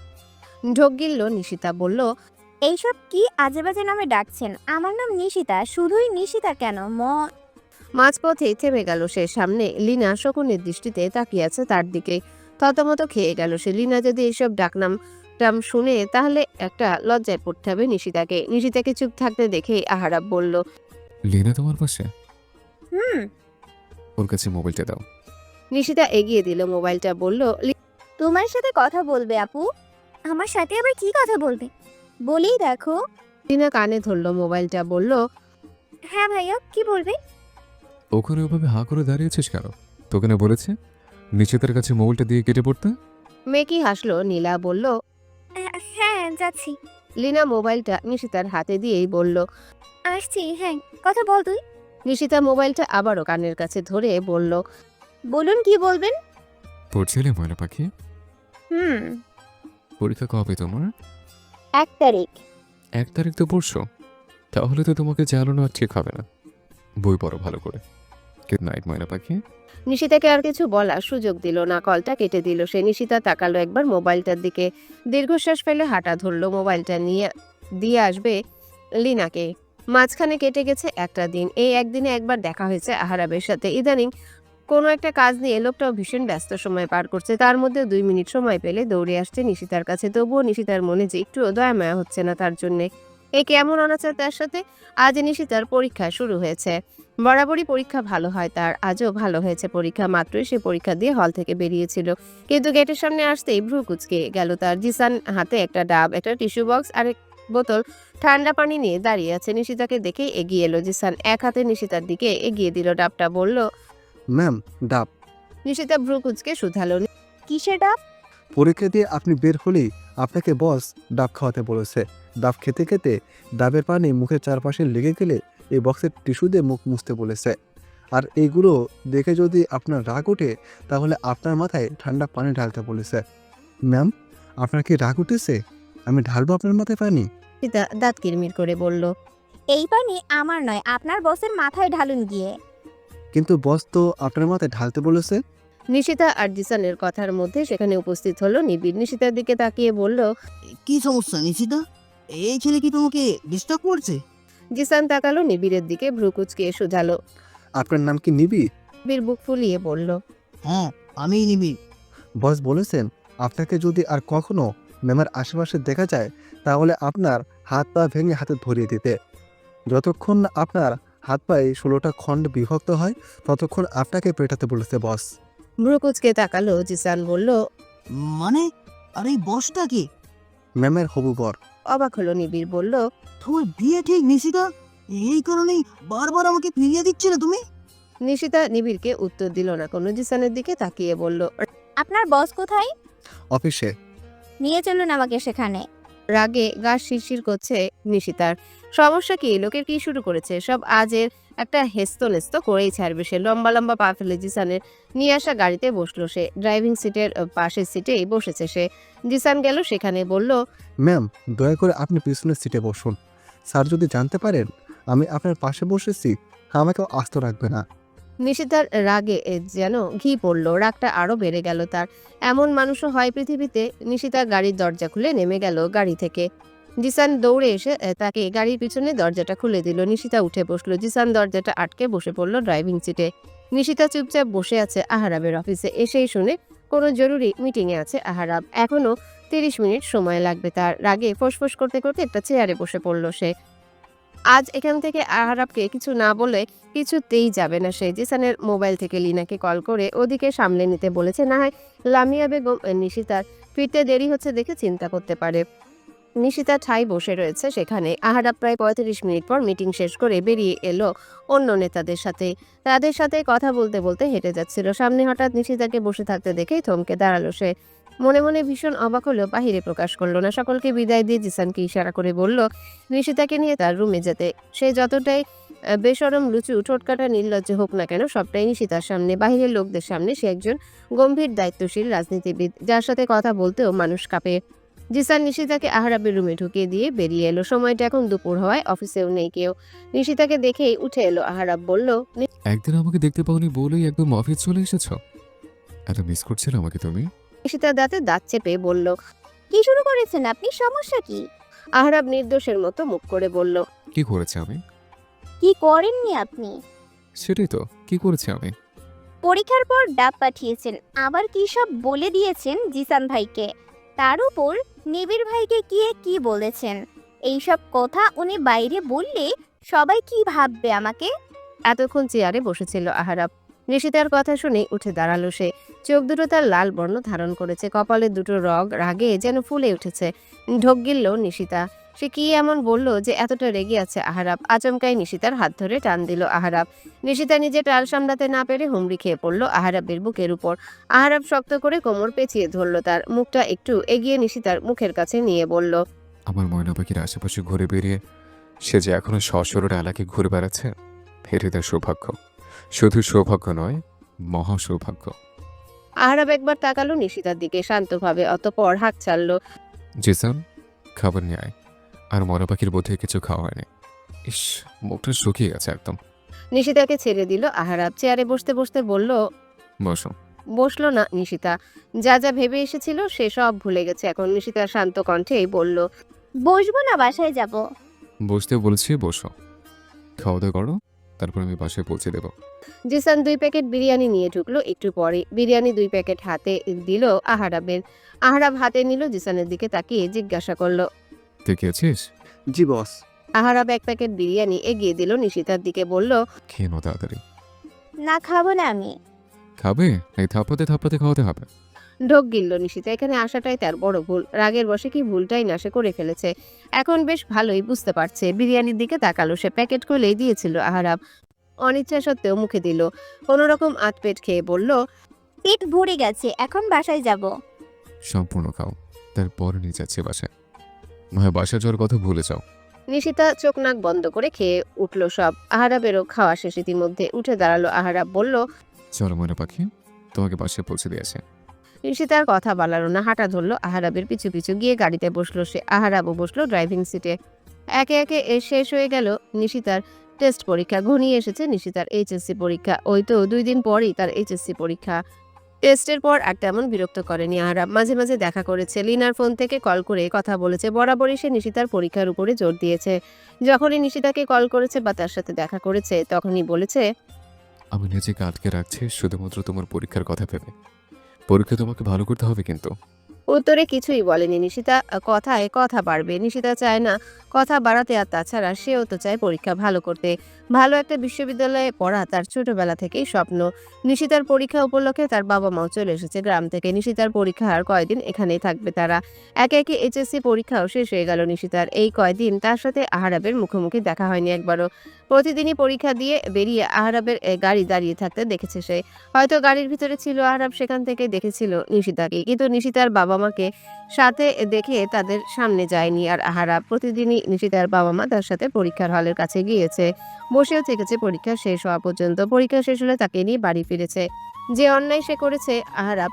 ঢোক গিলল নিশিতা। বলল, এইসব কি আজে বাজে নামে ডাকছেন? আমার নাম নিশিতা। শুধুই নিশিতা কেন? মাঝপথে থেমে গেল সে। সামনে লিনা শকুনের দৃষ্টিতে তাকিয়ে আছে তার দিকে। থতমত খেয়ে গেল সে। লিনা যদি এইসব ডাকনাম টাম শুনে তাহলে একটা লজ্জায় পড়তে হবে নিশিতাকে। নিশিতাকে চুপ থাকতে দেখে আহারাব বলল, লীনা তোমার পাশে? হুম। ওর কাছে মোবাইলটা দাও। নিশিতা এগিয়ে দিল মোবাইলটা। বলল, তোমার সাথে কথা বলবে আপু? আমার সাথে আবার কি কথা বলবে? বলেই দেখো। লিনা কানে ধরল মোবাইলটা। বলল, হ্যাঁ ভাইয়া, কি বলবে? ওখানে ওভাবে হাঁ করে দাঁড়িয়েছিস কেন? তোকে না বলেছে নিশ্চিতের কাছে মোবাইলটা দিয়ে কেটে পড়তে? মেকি হাসলো। নীলা বলল, হ্যাঁ যাচ্ছি। লিনা মোবাইলটা নিশিতার হাতে দিয়েই বলল। আসছি। হ্যাঁ, কথা বল তুই। নিশিতা মোবাইলটা আবারও কানের কাছে ধরে বলল, বলুন, কি বলবেন? পড়ছিলে ময়না পাখি? হুম। পরীক্ষা কবে তোমার? 1 তারিখ। 1 তারিখ তো পড়ছো? তাহলে তো তোমাকে চালানো আর ঠিক হবে না। বই পড়ো ভালো করে। গুড নাইট ময়না পাখি। নিশিতাকে আর কিছু বলার সুযোগ দিল না। কলটা কেটে দিল সে। নিশিতা তাকালো একবার মোবাইলটার দিকে। দীর্ঘশ্বাস ফেলে হাঁটা ধরলো মোবাইলটা নিয়ে দিয়ে আসবে লিনাকে। মাঝখানে কেটে গেছে একটা দিন। এই একদিনে একবার দেখা হয়েছে আহারাবের সাথে। ইদানিং কোনো একটা কাজ নিয়ে লোকটাও ভীষণ ব্যস্ত সময় পার করছে। তার মধ্যে 2 মিনিট সময় পেলে দৌড়ে আসছে নিশিতার কাছে। তবুও নিশিতার মনে যে একটু দয়া মায়া হচ্ছে না তার জন্যে। এ কেমন অনাচার তার সাথে? আজ নিশিতার পরীক্ষা শুরু হয়েছে। বরাবরই পরীক্ষা ভালো হয় তার। আজও ভালো হয়েছে পরীক্ষা। মাত্রই সে পরীক্ষা দিয়ে হল থেকে বেরিয়েছিল, কিন্তু গেটের সামনে আসতেই ভ্রু কুচকে গেল তার। জিসান হাতে একটা ডাব, একটা টিস্যু বক্স আর এক বোতল ঠান্ডা পানি নিয়ে দাঁড়িয়ে আছে। নিশিতাকে দেখেই এগিয়ে এলো জিসান। এক হাতে নিশিতার দিকে এগিয়ে দিল ডাবটা। বলল, ম্যাম, ডাব। নিশিতা ভ্রু কুচকে শুধালো, কিসের ডাব? পরীক্ষা দিয়ে আপনি বের হলেই আপনাকে বস ডাব খাওয়াতে বলেছে। ডাব খেতে খেতে ডাবের পানি মুখের চারপাশে লেগে গেলে এই বক্সের টিস্যু দিয়ে মুখ মুছতে বলেছে। আর এইগুলো দেখে যদি আপনার রাগ ওঠে তাহলে আপনার মাথায় ঠান্ডা পানি ঢালতে বলেছে। ম্যাম, আপনার কি রাগ উঠেছে? আমি ঢালবো আপনার মাথায় পানি? নিশিতা দাঁত কিরমির করে বলল, এই পানি আমার নয়, আপনার বসের মাথায় ঢালুন গিয়ে। কিন্তু বস তো আপনার মাথায় ঢালতে বলেছে। নিশিতা আর জিসানের কথার মধ্যে সেখানে উপস্থিত হলো নিবিড়। নিশিতার দিকে তাকিয়ে বলল, কি সমস্যা নিশিতা? এই ছেলে কি তোমাকে ডিস্টার্ব করছে? জিসান তাকালো নিবিড়ের দিকে, ভ্রু কুচকে শুধালো। আপনার নাম কি নিবি? নিবিড় বুক ফুলিয়ে বলল, হ্যাঁ, আমিই নিবি। বস বলেছেন আপনাকে যদি আর কখনো ম্যামের আশেপাশে দেখা যায় তাহলে আপনার হাত পা ভেঙে হাতে ধরিয়ে দিতে। যতক্ষণ না আপনার হাত পায়ে 16টা খণ্ড বিভক্ত হয় ততক্ষণ আপনাকে পেটাতে বলেছে বস। ভ্রু কুচকে তাকালো জিসান বলল। মানে, আর এই বসটা কি? ম্যামের হবু বর। অবাক হলো নিবিড়, বলল, তোমার বিয়ে ঠিক নিশিতা? এই কারণেই বারবার আমাকে ফিরিয়ে দিচ্ছিলে তুমি? নিশিতা নিবিড়কে উত্তর দিল না কোনো। জিসানের দিকে তাকিয়ে বলল, আপনার বস কোথায়? অফিসে। নিয়ে চলুন আমাকে সেখানে। রাগে গা শিরশির করছে নিশিতার। সমস্যা কি? লোকের কি শুরু করেছে? সব আজের একটা হেস্তনেস্ত করেই ছাড়বে সে। লম্বা লম্বা পা ফেলে জিসানের নিয়ে আসা গাড়িতে বসলো সে। ড্রাইভিং সিটের পাশের সিটেই বসেছে সে। জিসান গেল সেখানে, বলল, ম্যাম দয়া করে আপনি পিছনের সিটে বসুন। স্যার যদি জানতে পারেন আমি আপনার পাশে বসেছি আমাকে আস্ত রাখবে না। নিশিতার রাগে যেন ঘি পড়লো। রাগটা আরো বেড়ে গেল তার। এমন মানুষও হয় পৃথিবীতে? নিশিতা গাড়ির দরজা খুলে নেমে গেল গাড়ি থেকে। জিসান দৌড়ে এসে তাকে গাড়ির পিছনে দরজাটা খুলে দিল। নিশিতা উঠে বসলো। জিসান দরজাটা আটকে বসে পড়লো ড্রাইভিং সিটে। নিশিতা চুপচাপ বসে আছে আহারাবের অফিসে। এসেই শুনে কোনো জরুরি মিটিংয়ে আছে আহারাব। এখনো 30 মিনিট সময় লাগবে তার। রাগে ফোঁসফোঁস করতে করতে একটা চেয়ারে বসে পড়লো সে। আজ এখান থেকে আহারাবকে কিছু না বলে কিছুতেই যাবে না সে। জিসানের মোবাইল থেকে লিনাকে কল করে ওদিকে সামলে নিতে বলেছে। না হয় লামিয়া বেগম নিশিতার ফিরতে দেরি হচ্ছে দেখে চিন্তা করতে পারে। নিশিতা ঠাই বসে রয়েছে সেখানে। আহারাব প্রায় 35 মিনিট পর মিটিং শেষ করে বেরিয়ে এলো অন্য নেতাদের সাথে। তাদের সাথে কথা বলতে বলতে হেঁটে যাচ্ছিল। সামনে হঠাৎ নিশিতাকে বসে থাকতে দেখেই থমকে দাঁড়ালো সে। মনে মনে ভীষণ অবাক হলেও বাহিরে প্রকাশ করলো না। সকলকে বিদায় দিয়ে জিসানকে ইশারা করে বলল নিশিতাকে নিয়ে তার রুমে যেতে। সে যতটাই বেশরম লুচু ঠোঁটকাটা নির্লজ্জ হোক না কেন, সবটাই নিশিতার সামনে। বাহিরের লোকদের সামনে সে একজন গম্ভীর দায়িত্বশীল রাজনীতিবিদ, যার সাথে কথা বলতেও মানুষ কাঁপে। জিসান নিশিতাকে আহারাবের রুমে ঢুকিয়ে দিয়ে বেরিয়ে এলো। সময়টা এখন দুপুর হওয়ায় অফিসেও নেই কেউ। নিশিতাকে দেখেই উঠে এলো আহারাব, বলল, একদিন আমাকে দেখতে পাওনি বলেই একদম অফিস চলে এসেছ? এত মিস করছিলে আমাকে তুমি? নিশিতা দাঁতে দাঁত চেপে বলল। কি শুরু করেছেন আপনি? সমস্যা কি? আহারাব নির্দোষের মতো মুখ করে বলল, কি করেছি আমি? কি করেননি আপনি? সেটাই তো, কি করেছি আমি? পরীক্ষার পর ডাব পাঠিয়েছেন, আবার কি সব বলে দিয়েছেন জিসান ভাইকে। তার উপর নিবিড় ভাইকে গিয়ে কি বলেছেন। এইসব কথা উনি বাইরে বললে সবাই কি ভাববে আমাকে? এতক্ষণ চেয়ারে বসেছিল আহারাব। নিশিতার কথা শুনে উঠে দাঁড়ালো সে। চোখ দুটো তার লাল বর্ণ ধারণ করেছে। কপালের দুটো রগ রাগে যেন ফুলে উঠেছে। ঢোক গিলল নিশিতা। সে কি এমন বলল যে এতটা রেগে আছে আহারাব? আচমকাই নিশিতার হাত ধরে টান দিল আহারাব। নিশিতা নিজে টাল সামলাতে না পেরে হুমড়ি খেয়ে পড়ল আহারাবের বুকের উপর। আহারাব শক্ত করে কোমর পেঁচিয়ে ধরল তার। মুখটা একটু এগিয়ে নিশিতার মুখের কাছে নিয়ে বলল, আমার ময়না পাখির আশেপাশে ঘুরে বেরিয়ে সে যে এখনো সশরীর এলাকায় ঘুরে বেড়াচ্ছে, এটাই তার সৌভাগ্য। শুধু সৌভাগ্য নয়, মহা সৌভাগ্য। আহারাব একবার তাকালো নিশিতার দিকে শান্তভাবে, অতঃপর হাত ছাড়ল। জিসান, খাবার নিয়ে আয়। আর ময়না পাখির বোধে কিছু খাওয়া হয়নি। ইস, মুখটা শুকিয়ে গেছে একদম। নিশিতাকে ছেড়ে দিল আহারাব। চেয়ারে বসতে বসতে বলল, বসো। বসলো না নিশিতা। যা যা ভেবে এসেছিল সে সব ভুলে গেছে এখন। নিশিতা শান্ত কণ্ঠেই বলল, বসবো না বাসায় যাব। বসতে বলছি, বসো। খাওয়া দাওয়া করো, তারপর আমি বাসায় পৌঁছে দেবো। জিসান 2 প্যাকেট বিরিয়ানি নিয়ে ঢুকলো একটু পরে। বিরিয়ানি 2 প্যাকেট হাতে দিল আহারাবের। আহারাব হাতে নিল, জিসানের দিকে তাকিয়ে জিজ্ঞাসা করলো, তুই কি আছিস? জি বস। আহারাব 1 প্যাকেট বিরিয়ানি এগিয়ে দিল নিশিতার দিকে, বলল, খেয়ে নো তাড়াতাড়ি। না, খাবো না আমি। খাবে? এই থাপ্পাতে থাপ্পাতে খাওয়াতে হবে। ঢোক গিলল নিশিতা। এখানে আসাটাই তার বড় ভুল। রাগের বশে কি ভুলটাই না সে করে ফেলেছে। এখন বেশ ভালোই বুঝতে পারছে। বিরিয়ানির দিকে তাকালো সে। প্যাকেট খুলেই দিয়েছিল আহারাব। অনিচ্ছা সত্ত্বেও মুখে দিল। কোনো রকম আধপেট খেয়ে বলল, পেট ভরে গেছে, এখন বাসায় যাব। সম্পূর্ণ খাও, তারপর নিয়ে যাচ্ছে বাসায়। নয় বাসায় যাওয়ার কথা ভুলে যাও। নিশিতা চোখ নাক বন্ধ করে খেয়ে উঠল সব। আহারাবেরও খাওয়া শেষ। ইতিমধ্যে উঠে দাঁড়ালো আহারাব, বলল, চলো ময়না পাখি, তোমাকে বাসায় পৌঁছে দিয়েছে। নিশিতার কথা বাড়ালো না, হাঁটা ধরলো আহারাবের পিছু পিছু গিয়ে গাড়িতে বসলো সে। আহারাবও বসলো ড্রাইভিং সিটে। একে একে শেষ হয়ে গেল নিশিতার টেস্ট পরীক্ষা। ঘনিয়ে এসেছে নিশিতার এইচএসসি পরীক্ষা। ওই তো 2 দিন পরই তার এইচএসসি পরীক্ষা। টেস্টের পর আর তেমন বিরক্ত করেনি আহারাব। মাঝে মাঝে দেখা করেছে, লিনার ফোন থেকে কল করে কথা বলেছে। বরাবরই সে নিশিতার পরীক্ষার উপরে জোর দিয়েছে। যখনই নিশিতাকে কল করেছে বা তার সাথে দেখা করেছে তখনই বলেছে, আমি নিজেকে আটকে রাখছি শুধুমাত্র তোমার পরীক্ষার কথা ভেবে। পরীক্ষা তোমাকে ভালো করতে হবে কিন্তু। উত্তরে কিছুই বলেনি নিশিতা। কথায় কথা বাড়বে, নিশিতা চায় না কথা বাড়াতে, আর তাছাড়া সেও তো চায় পরীক্ষা ভালো করতে। ভালো একটা বিশ্ববিদ্যালয়ে পড়া তার ছোটবেলা থেকেই স্বপ্ন। নিশিতার পরীক্ষা উপলক্ষে তার বাবা মাও চলে এসেছে গ্রাম থেকে। নিশিতার পরীক্ষা আর কয়দিন এখানেই থাকবে তারা। একে একে এইচএসসি পরীক্ষাও শেষ হয়ে গেল নিশিতার। এই কয়দিন তার সাথে আহারাবের মুখোমুখি দেখা হয়নি একবারও। প্রতিদিনই পরীক্ষা দিয়ে বেরিয়ে আহারাবের গাড়ি দাঁড়িয়ে থাকতে দেখেছে সে। হয়তো গাড়ির ভিতরে ছিল আহারাব, সেখান থেকে দেখেছিল নিশিতাকে, কিন্তু নিশিতার বাবা মাকে সাথে দেখে তাদের সামনে যায়নি। আর আহারাব প্রতিদিনই নিশিতার বাবা মা তার সাথে পরীক্ষার হলের কাছে গিয়েছে, বসেও থেকেছে পরীক্ষা শেষ হওয়া পর্যন্ত। পরীক্ষা শেষ হলে তাকে নিয়ে বাড়ি ফিরেছে। যে অন্যায় সে করেছে আহারাব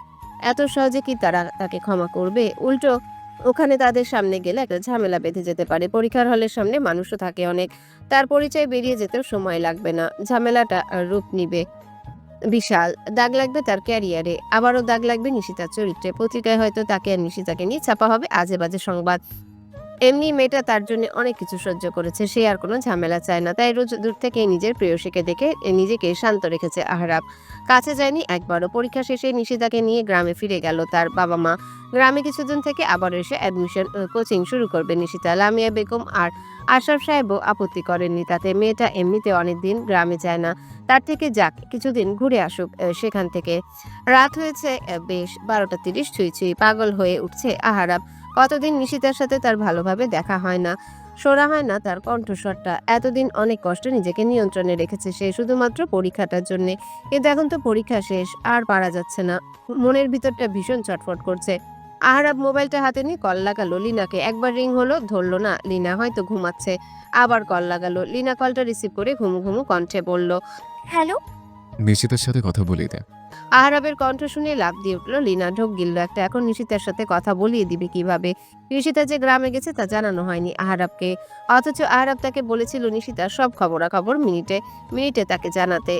এত সহজে কি তারা তাকে ক্ষমা করবে? উল্টো ওখানে তাদের সামনে গেলে একটা ঝামেলা বেঁধে যেতে পারে। পরীক্ষার হলের সামনে মানুষও থাকে অনেক, তার পরিচয় বেরিয়ে যেতেও সময় লাগবে না। ঝামেলাটা রূপ নিবে বিশাল, দাগ লাগবে তার ক্যারিয়ারে, আবারও দাগ লাগবে নিশিতার চরিত্রে। পত্রিকায় হয়তো তাকে আর নিশিতাকে নিয়ে ছাপা হবে আজে বাজে সংবাদ। এমনি মেয়েটা তার জন্য অনেক কিছু সহ্য করেছে, সে আর কোনো ঝামেলা চায় না। তাই রোজ দূর থেকে নিজের প্রেয়সীকে দেখে নিজেকে শান্ত রেখেছে আহারাব। কাছে যায়নি একবারও। পরীক্ষা শেষে নিশিতাকে নিয়ে গ্রামে ফিরে গেল তার বাবা মা। গ্রামে কিছুদিন থেকে আবার এসে অ্যাডমিশন কোচিং শুরু করবে নিশিতা। লামিয়া বেগম আর আশরাফ সাহেবও আপত্তি করেননি তাতে। মেয়েটা এমনিতে অনেকদিন গ্রামে যায় না, তার থেকে যাক কিছুদিন ঘুরে আসুক সেখান থেকে। রাত হয়েছে বেশ 12:30 ছুঁই ছুঁই। পাগল হয়ে উঠছে আহারাব। কতদিন নিশিতার সাথে তার ভালোভাবে দেখা হয় না, শোনা হয় না তার কণ্ঠস্বরটা। এতদিন অনেক কষ্টে নিজেকে নিয়ন্ত্রণে রেখেছে সে শুধুমাত্র পরীক্ষাটার জন্য, কিন্তু এখন তো পরীক্ষা শেষ, আর পারা যাচ্ছে না। মনের ভিতরটা ভীষণ চটফট করছে। আহারাব মোবাইলটা হাতে নিয়ে কল লাগালো লিনাকে। একবার রিং হলো, ধরলো না। লিনা হয়তো ঘুমাচ্ছে। আবার কল লাগালো। লিনা কলটা রিসিভ করে ঘুমু ঘুমু কণ্ঠে বলল, হ্যালো। নিশিতার সাথে কথা বলিয়ে দে। আহারাবের কণ্ঠ শুনে লাফ দিয়ে উঠলো লিনা। ঢোক গিলল একটা। এখন নিশিতার সাথে কথা বলিয়ে দিবে কিভাবে? নিশিতা যে গ্রামে গেছে তা জানানো হয়নি আহারাবকে, অথচ আহারাব তাকে বলেছিল নিশিতার সব খবরাখবর মিনিটে মিনিটে তাকে জানাতে।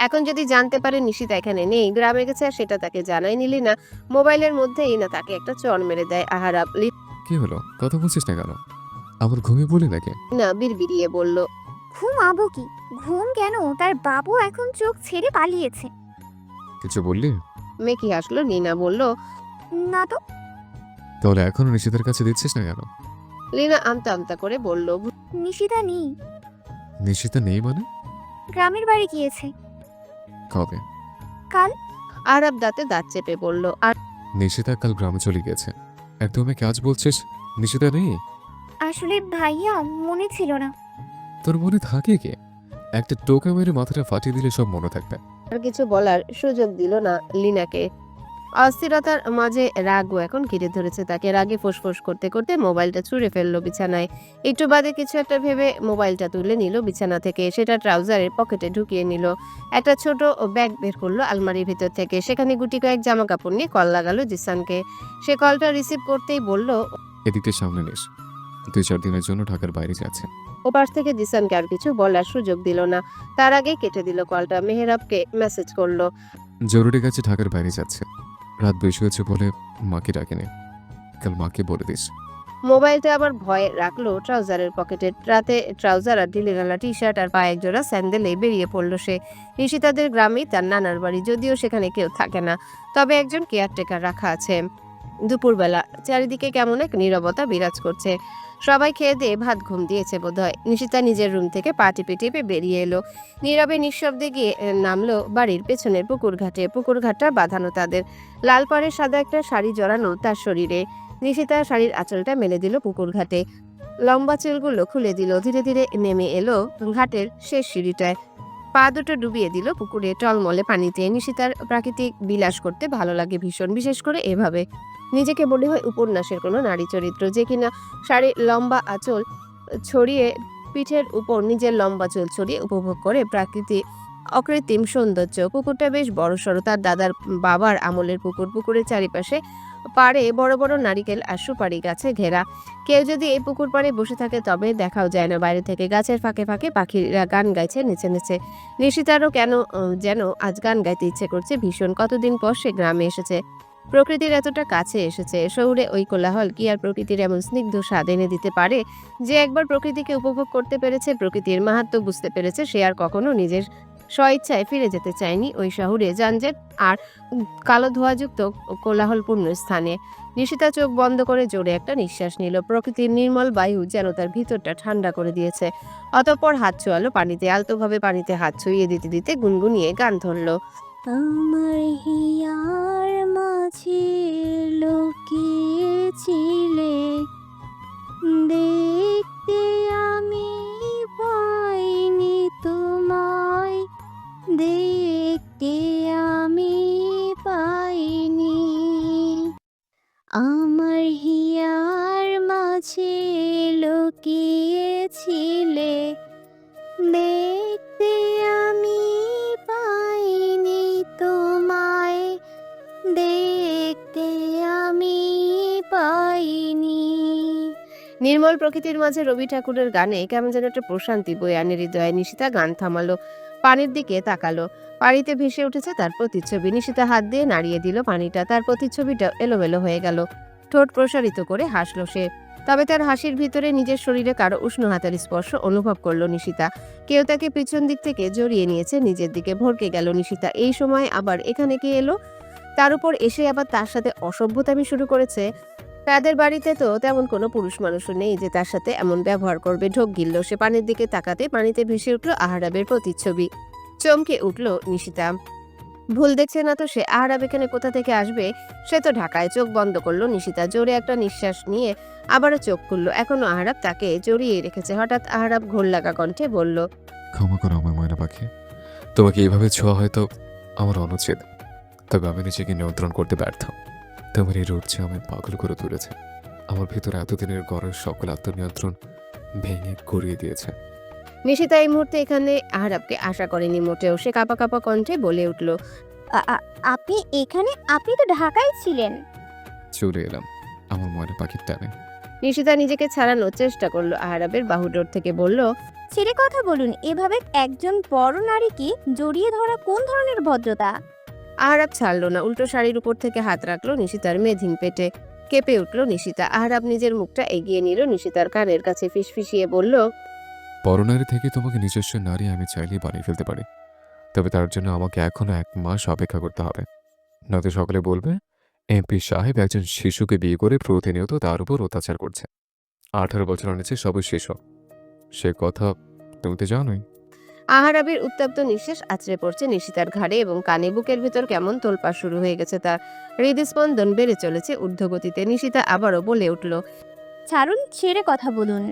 এখন যদি জানতে পারে নিশিতা এখানে নেই, গ্রামে গেছে, আর সেটা তাকে জানায়নি লিনা, মোবাইলের মধ্যেই না তাকে একটা চড় মেরে দেয় আহারাব। কি হলো, কথা বলছিস না কেন? আমার ঘুমিয়ে বলি নাকি? লিনা বিড়বিড়িয়ে বলল, ঘুমাবো কি? ঘুম কেন? তার বাবু এখন চোখ ছেড়ে পালিয়েছে। কিছু বললি? মেকি হাসলো। লিনা বলল, না তো। তাহলে এখনো নিশিতার কাছে দিচ্ছিস না কেন? লিনা আমতা আমতা করে বলল, নিশিতা নেই, নিশিতা নেই মানে? গ্রামের বাড়ি গিয়েছে। কবে? কাল। আহারাব দাঁতে দাঁত চেপে বলল, আর নিশিতা কাল গ্রামে চলে গেছে, একদম আমাকে আজ বলছিস নিশিতা নেই? আসলে ভাইয়া মনে ছিল না। তোর মনে থাকে কি? একটা টোকা মেরে মাথাটা ফাটিয়ে দিলে সব মনে থাকবে। আর কিছু বলার সুযোগ দিল না লিনাকে। অস্থিরতার মাঝে রাগও এখন ঘিরে ধরেছে তাকে। রাগে ফোঁসফোঁস করতে করতে মোবাইলটা ছুঁড়ে ফেললো বিছানায়। একটু বাদে কিছু একটা ভেবে মোবাইলটা তুলে নিল বিছানা থেকে, সেটা ট্রাউজারের পকেটে ঢুকিয়ে নিল। একটা ছোট ব্যাগ বের করলো আলমারির ভিতর থেকে, সেখানে গুটি কয়েক জামা কাপড় নিয়ে কল লাগালো জিসানকে। সে কলটা রিসিভ করতেই বলল, এদিকে সামনে নিস, 2-4 দিনের জন্য ঢাকার বাইরে যাচ্ছে। ওপাশ থেকে জিসানকে আর কিছু বলার সুযোগ দিল না, তার আগেই কেটে দিল কলটা। মেহেরাবকে মেসেজ করলো, জরুরি কাছে ঢাকার বাইরে যাচ্ছে, রাত বেশি হয়েছে বলে মাকে ডাকেনি, কাল মাকে বলে দিস। মোবাইলটা আবার ভয়ে রাখলো ট্রাউজারের পকেটে। রাতে ট্রাউজার আর ঢিলেঢালা টি শার্ট আর পায়ে একজোড়া স্যান্ডেলে বেরিয়ে পড়লো সে। নিশিতাদের গ্রামেই তার নানার বাড়ি, যদিও সেখানে কেউ থাকে না, তবে একজন কেয়ারটেকার রাখা আছে। দুপুরবেলা চারিদিকে কেমন এক নীরবতা বিরাজ করছে। সবাই খেয়ে দিয়ে ভাত ঘুম দিয়েছে বোধহয়। নিশিতা নিজের রুম থেকে পা টিপে টিপে বেরিয়ে এলো। নীরবে নিঃশব্দে গিয়ে নামলো বাড়ির পেছনের পুকুর ঘাটে। পুকুর ঘাটটা বাঁধানো তাদের, লাল পাড়ের সাদা একটা শাড়ি জড়ানো তার শরীরে। নিশিতা শাড়ির আঁচলটা মেলে দিল পুকুর ঘাটে, লম্বা চুলগুলো খুলে দিল। ধীরে ধীরে নেমে এলো ঘাটের শেষ সিঁড়িটায়, পা দুটো ডুবিয়ে দিল পুকুরে টলমলে পানিতে। নিশিতার প্রাকৃতিক বিলাস করতে ভালো লাগে ভীষণ, বিশেষ করে এভাবে। নিজেকে মনে হয় উপন্যাসের কোনো নারী চরিত্র, যে কিনা শাড়ির লম্বা আঁচল ছড়িয়ে পিঠের উপর নিজের লম্বা চুল ছড়িয়ে উপভোগ করে প্রাকৃতিক অকৃত্রিম সৌন্দর্য। পুকুরটা বেশ বড়সড়, তার দাদার বাবার আমলের পুকুর। পুকুরের চারিপাশে পাড়ে বড় বড় নারিকেল আর সুপারি গাছে ঘেরা। কেউ যদি এই পুকুর পাড়ে বসে থাকে তবে দেখাও যায় না বাইরে থেকে। গাছের ফাঁকে ফাঁকে পাখিরা গান গাইছে নেচে নেচে। নিশিতারও কেন যেন আজ গান গাইতে ইচ্ছে করছে ভীষণ। কতদিন পর সে গ্রামে এসেছে, প্রকৃতির এতটা কাছে এসেছে। শহুরে ওই কোলাহল কি আর প্রকৃতির এমন স্নিগ্ধ স্বাদ এনে দিতে পারে? যে একবার প্রকৃতিকে উপভোগ করতে পেরেছে, প্রকৃতির মাহাত্ম্য বুঝতে পেরেছে, সে আর কখনো নিজের স্বইচ্ছায় ফিরে যেতে চায়নি ওই শহুরে যানজট আর কালো ধোঁয়াযুক্ত কোলাহলপূর্ণ স্থানে। নিশিতা চোখ বন্ধ করে জোরে একটা নিঃশ্বাস নিল। প্রকৃতির নির্মল বায়ু যেন তার ভিতরটা ঠান্ডা করে দিয়েছে। অতঃপর হাত ছোঁয়ালো পানিতে, আলতোভাবে পানিতে হাত ছুঁয়ে দিতে দিতে গুনগুনিয়ে গান ধরল। আমার হিয়ার মাঝে লুকিয়েছিলে, দেখতে আমি পাইনি তোমায়, দেখতে আমি পাইনি। আমার হিয়ার মাঝে লুকিয়েছিলে, দেখতে আমি পাইনি তোমায়, দেখতে আমি পাইনি। নির্মল প্রকৃতির মাঝে রবি ঠাকুরের গানে কেমন যেন একটা প্রশান্তি বয়ে আনে হৃদয়ে। নিশিতা গান থামালো, পানির দিকে তাকালো। পানিতে ভেসে উঠেছে তার প্রতিচ্ছবি। নিশিতা হাত দিয়ে নাড়িয়ে দিল পানিটা, তার প্রতিচ্ছবিটা এলোমেলো হয়ে গেল। ঠোঁট প্রসারিত করে হাসলো সে। তবে তার হাসির ভিতরে নিজের শরীরে কারো উষ্ণ হাতের স্পর্শ অনুভব করলো নিশিতা। কেউ তাকে পিছন দিক থেকে জড়িয়ে নিয়েছে নিজের দিকে। ভরকে গেল নিশিতা, এই সময় আবার এখানে কে এলো? তার উপর এসে আবার তার সাথে অসভ্যতামি শুরু করেছে। তাদের বাড়িতে তো তেমন কোনো পুরুষ মানুষও নেই যে তার সাথে এমন ব্যবহার করবে। ঢোক গিলল সে। পানির দিকে তাকাতে পানিতে ভেসে উঠল আহারাবের প্রতিচ্ছবি। চমকে উঠল নিশিতা। ভুল দেখছে না তো সে? আহারাব এখানে কোথা থেকে আসবে? সে তো ঢাকায়। চোখ বন্ধ করলো নিশিতা। জোরে একটা নিঃশ্বাস নিয়ে আবারও চোখ খুললো। এখনো আহারাব তাকে জড়িয়ে রেখেছে। হঠাৎ আহারাব ঘোর লাগা কণ্ঠে বলল, ক্ষমা করো আমার ময়না পাখি, তোমাকে এইভাবে ছোঁয়া হয়তো আমার অনুচিত, তবে আমি নিজেকে নিয়ন্ত্রণ করতে ব্যর্থ। তোমার এই রূপ যে আমায় পাগল করে তুলেছে, আমার ভিতরে এতদিনের গড়ের সকল আত্মনিয়ন্ত্রণ ভেঙে গড়িয়ে দিয়েছে। নিশিতা এই মুহূর্তে এখানে আহারাবকে আশা করেনি মোটেও। সে কাঁপা কাঁপা কণ্ঠে বলে উঠল, আপনি এখানে? আপনি তো ঢাকায় ছিলেন। চলে এলাম আমার ময়না পাখির টানে। নিশিতা নিজেকে ছাড়ানোর চেষ্টা করলো আহারাবের বাহুডোর থেকে। বলল, ছেড়ে কথা বলুন। এভাবে একজন বড় নারীকে জড়িয়ে ধরা কোন ধরনের ভদ্রতা? আহারাব ছাড়লো না, উল্টো শাড়ির উপর থেকে হাত রাখলো নিশিতার মেধিন পেটে। কেঁপে উঠল নিশিতা। আহারাব নিজের মুখটা এগিয়ে নিল নিশিতার কানের কাছে, ফিসফিসিয়ে বলল, পরনারী থেকে তোমাকে নিজস্ব নারী আমি চাইলেই বানিয়ে ফেলতে পারি, তবে তার জন্য আমাকে এখনো 1 মাস অপেক্ষা করতে হবে। নয়তো সকলে বলবে এমপি সাহেব একজন শিশুকে বিয়ে করে প্রতিনিয়ত তার উপর অত্যাচার করছে। 18 বছরের নিচে সবই শিশু, সে কথা তুমি তো জানোই। আহারাবের উত্তপ্ত নিঃশ্বাস আছড়ে পড়ছে নিশিতার ঘাড়ে এবং কানে। বুকের ভেতর কেমন তোলপাড় শুরু হয়ে গেছে তার। হৃদস্পন্দন বেড়ে চলেছে ঊর্ধ্বগতিতে। নিশিতা আবারও বলে উঠল। ছাড়ুন, ছেড়ে কথা বলুন।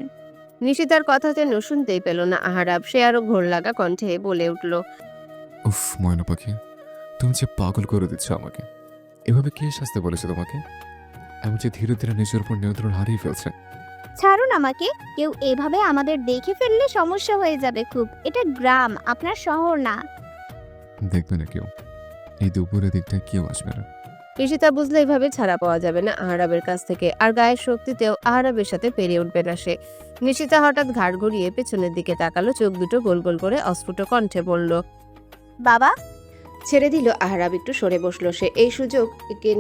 নিশিতার কথা যেন শুনতেই পেল না আহারাব। সে আরো ঘোর লাগা কণ্ঠে বলে উঠল, উফ ময়না পাখি, তুমি যে পাগল করে দিচ্ছ আমাকে। এভাবে কে শাস্তি বলেছে তোমাকে? এমন যে ধীরে ধীরে নিজের উপর নিয়ন্ত্রণ হারিয়ে ফেলছে। ছাড়ুন আমাকে। কেউ এভাবে আমাদের দেখে ফেললে সমস্যা হয়ে যাবে খুব। এটা গ্রাম, আপনার শহর না। দেখবে না কেউ, এই দুপুরের দিকটায় কেউ আসবে না। নিশিতা বুঝলে এভাবে ছাড়া পাওয়া যাবে না আহারাবের কাছ থেকে। আর গায়ের শক্তিতেও আহারাবের সাথে পেরিয়ে উঠবে না সে। নিশিতা হঠাৎ ঘাড় ঘুরিয়ে পেছনের দিকে তাকালো, চোখ দুটো গোল গোল করে অস্ফুট কণ্ঠে বলল, বাবা। ছেড়ে দিল আহারাব। একটু সরে বসলো সে। এই সুযোগ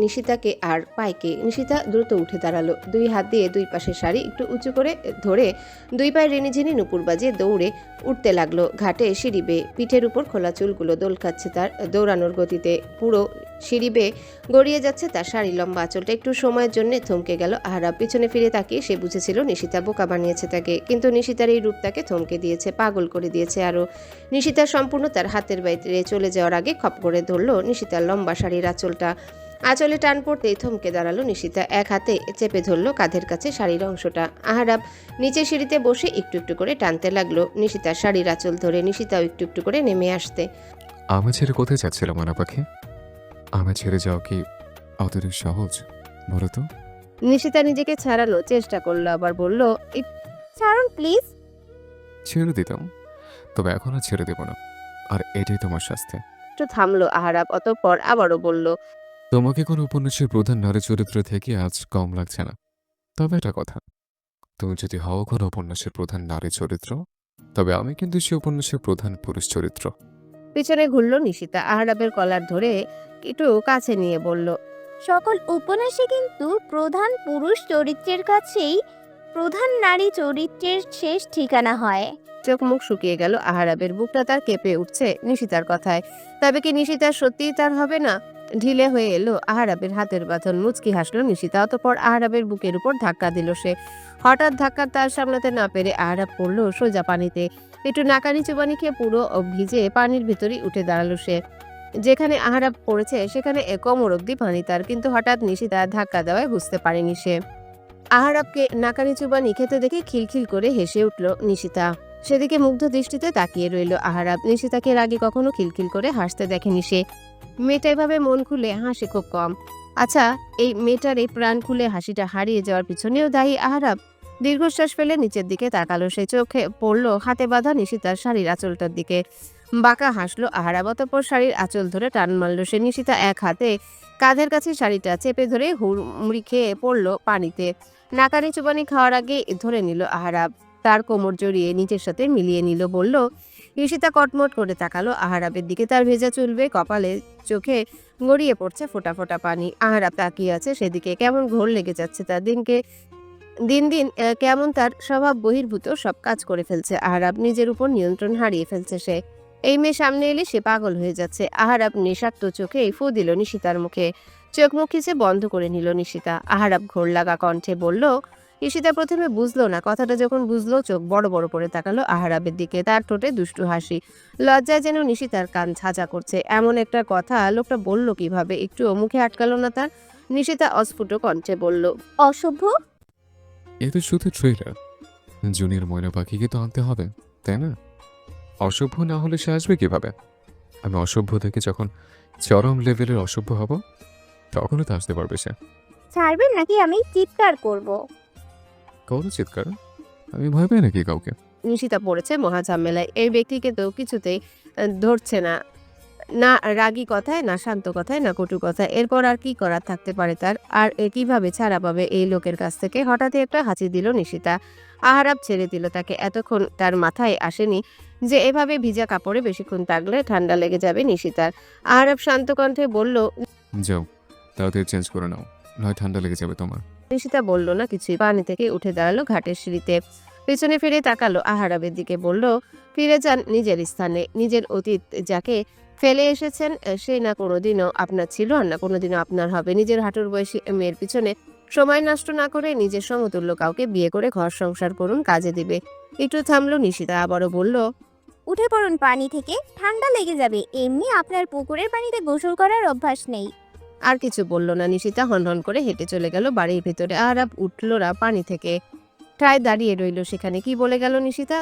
নিশিতাকে আর পায়কে। নিশিতা দ্রুত উঠে দাঁড়ালো। 2 হাত দিয়ে 2 পাশের শাড়ি একটু উঁচু করে ধরে 2 পায়ে রিনিঝিনি নুপুর বাজিয়ে দৌড়ে উঠতে লাগলো ঘাটে সিঁড়ি বেয়ে। পিঠের উপর খোলা চুলগুলো দোল খাচ্ছে তার দৌড়ানোর গতিতে। পুরো সিঁড়ি বেয়ে গড়িয়ে যাচ্ছে তার শাড়ি লম্বা আঁচলটা। একটু সময়ের জন্য থমকে গেল আহারাব। পিছনে ফিরে তাকিয়ে সে বুঝেছিল নিশিতা বোকা বানিয়েছে তাকে। কিন্তু নিশিতার এই রূপ তাকে থমকে দিয়েছে, পাগল করে দিয়েছে আরো। নিশিতা সম্পূর্ণ তার হাতের বাইরে চলে যাওয়ার আগে খপ করে ধরলো নিশিতার লম্বা শাড়ির আঁচলটা। আঁচলে টান পড়তেই থমকে দাঁড়ালো নিশিতা। এক হাতে চেপে ধরলো কাঁধের কাছে শাড়ির অংশটা। আহারাব নিচে সিঁড়িতে বসে একটু একটু করে টানতে লাগলো নিশিতার শাড়ির আঁচল ধরে। নিশিতাও একটু একটু করে নেমে আসতে। আমি ছেড়ে কোথায় যাচ্ছিল ময়না পাখি? আমি ছেড়ে যাও কি অতটা সহজ বলো তো? নিশিতা নিজেকে ছাড়ানোর চেষ্টা করলো, আবার বলল, ছাড়ুন প্লিজ। ছেড়ে দিতাম, তবে এখন আর ছেড়ে দেব না, আর এটাই তোমার শাস্তি। একটু থামলো আহারাব। অতঃপর আবারও বলল, তোমাকে কোনো উপন্যাসের প্রধান নারী চরিত্র থেকে আজ কম লাগছে না। তবে একটা কথা, তুমি যদি হও কোনো উপন্যাসের প্রধান নারী চরিত্র, তবে আমি কিন্তু সে উপন্যাসের প্রধান পুরুষ চরিত্র। পিছনে ঘুরল নিশিতা, আহরাবের কলার ধরে একটু কাছে নিয়ে বলল, সকল উপন্যাসে কিন্তু প্রধান পুরুষ চরিত্রের কাছেই প্রধান নারী চরিত্রের শেষ ঠিকানা হয়। চোখ মুখ শুকিয়ে গেল আহরাবের, বুকটা তার কেঁপে উঠছে নিশিতার কথায়। তবে কি নিশিতার সত্যিই তার হবে না? ঢিলে হয়ে এলো আহরাবের হাতের বাঁধন, মুচকি হাসলো নিশিতা। অতঃপর আহরাবের বুকের উপর ধাক্কা দিল সে। হঠাৎ ধাক্কা তার সামলাতে না পেরে আহরাব পড়লো সোজা পানিতে। একটু নাকানি চুবানি খেয়ে পুরো ভিজে পানির ভিতরেই উঠে দাঁড়ালো সে। যেখানে আহরাব পড়েছে সেখানে কোমর অব্দি পানি তার, কিন্তু হঠাৎ নিশিতা ধাক্কা দেওয়ায় বুঝতে পারেনি সে। আহরাবকে নাকানি চুবানি খেতে দেখে খিলখিল করে হেসে উঠল নিশিতা। সেদিকে মুগ্ধ দৃষ্টিতে তাকিয়ে রইল আহরাব। নিশিতাকে এর আগে কখনো খিলখিল করে হাসতে দেখেনি সে। মেয়েটা এভাবে মন খুলে হাসে খুব কম। আচ্ছা, এই মেয়েটার এই প্রাণ খুলে হাসিটা হারিয়ে যাওয়ার পিছনেও দায়ী আহরাব? দীর্ঘশ্বাস ফেলে নিচের দিকে তাকালো সে। চোখে পড়লো হাতে বাঁধা নিশিতার শাড়ির আঁচলটার দিকে। বাঁকা হাসলো আহরাব। অতঃপর শাড়ির আঁচল ধরে টান মারল সে। নিশিতা এক হাতে কাঁধের কাছে শাড়িটা চেপে ধরে হুড়মুড়ি খেয়ে পড়লো পানিতে। নাকানি চুবানি খাওয়ার আগে ধরে নিল আহরাব, তার কোমর জড়িয়ে নিজের সাথে মিলিয়ে নিল। বলল, ঈশিতা কটমট করে তাকালো আহরাবের দিকে। তার ভেজা চুলবে কপালে, চোখে গড়িয়ে পড়ছে ফোঁটা ফোঁটা পানি। আহরাব তাকিয়ে আছে সেদিকে। কেমন ঘোর লেগে যাচ্ছে তার। দিন দিন কেমন তার স্বভাব বহির্ভূত সব কাজ করে ফেলছে আহরাব। নিজের উপর নিয়ন্ত্রণ হারিয়ে ফেলছে সে। এই মেয়ে সামনে এলে সে পাগল হয়ে যাচ্ছে। আহরাব নেশাক্ত চোখে ফু দিল নিশিতার মুখে। চোখ মুখ খিচে বন্ধ করে নিল নিশিতা। আহরাব ঘোর লাগা কণ্ঠে বলল, ঈশিতা প্রথমে বুঝলো না, কথাটা যখন বুঝলো চোখ বড় বড় করে তাকালো আহরাবের দিকে। তার ঠোঁটে দুষ্টু হাসি। লজ্জায় যেন নিশিতার কান ঝাঁঝা করছে। এমন একটা কথা লোকটা বলল কিভাবে? একটুও মুখে আটকালো না তার। নিশিতা অস্ফুট কণ্ঠে বলল, অসভ্য। এ তো শুধু ট্রেলার। জুনিয়র ময়না পাখিকে তো আনতে হবে, তাই না? অসভ্য না হলে সে আসবে কিভাবে? আমি অসভ্য থেকে যখন চরম লেভেলের অসভ্য হব, তখনই তো আসতে পারবে সে। ছাড়বেন নাকি আমি চিৎকার করব? কত চিৎকার? আমি ভয় পাই নাকি কাউকে? নিশিতা পড়েছে মহা ঝামেলায়। এই ব্যক্তিকে তো কিছুতেই ধরছে না, না রাগী কথায়, না শান্ত কথায়, না কটু কথায়। এরপর আর কি করার থাকতে পারে তার? আর কিভাবে ছাড়া পাবে এই লোকের কাছ থেকে? হঠাৎই একটা হাঁচি দিল নিশিতা। আহরাব ছেড়ে দিল তাকে। এতক্ষণ তার মাথায় আসেনি যে এভাবে ভিজা কাপড়ে বেশিক্ষণ থাকলে ঠান্ডা লেগে যাবে নিশিতার। আহরাব শান্ত কণ্ঠে বলল, যাও, তাড়াতাড়ি চেঞ্জ করে নাও, নয় ঠান্ডা লেগে যাবে তোমার। নিশিতা বলল না কিছুই। পানি থেকে উঠে দাঁড়ালো ঘাটের সিঁড়িতে। পেছনে ফিরে তাকালো আহরাবের দিকে। বলল, ফিরে যান নিজের স্থানে। নিজের অতীত যাকে ফেলে এসেছেন সে না কোনোদিনও আপনার ছিল, আর না কোনোদিনও আপনার হবে। নিজের হাঁটুর বয়সী মেয়ের পিছনে সময় নষ্ট না করে নিজের সমতুল্য কাউকে বিয়ে করে ঘর সংসার করুন, কাজে দিবে। একটু থামলো নিশিতা, আবারও বলল, উঠে পড়ুন পানি থেকে, ঠান্ডা লেগে যাবে। এমনি আপনার পুকুরের পানিতে গোসল করার অভ্যাস নেই। আর কিছু বলল না নিশিতা। হনহন করে হেঁটে চলে গেল বাড়ির ভিতরে। আহরাব উঠল না পানি থেকে, ঠায় দাঁড়িয়ে রইল সেখানে। কি বলে গেল নিশিতা?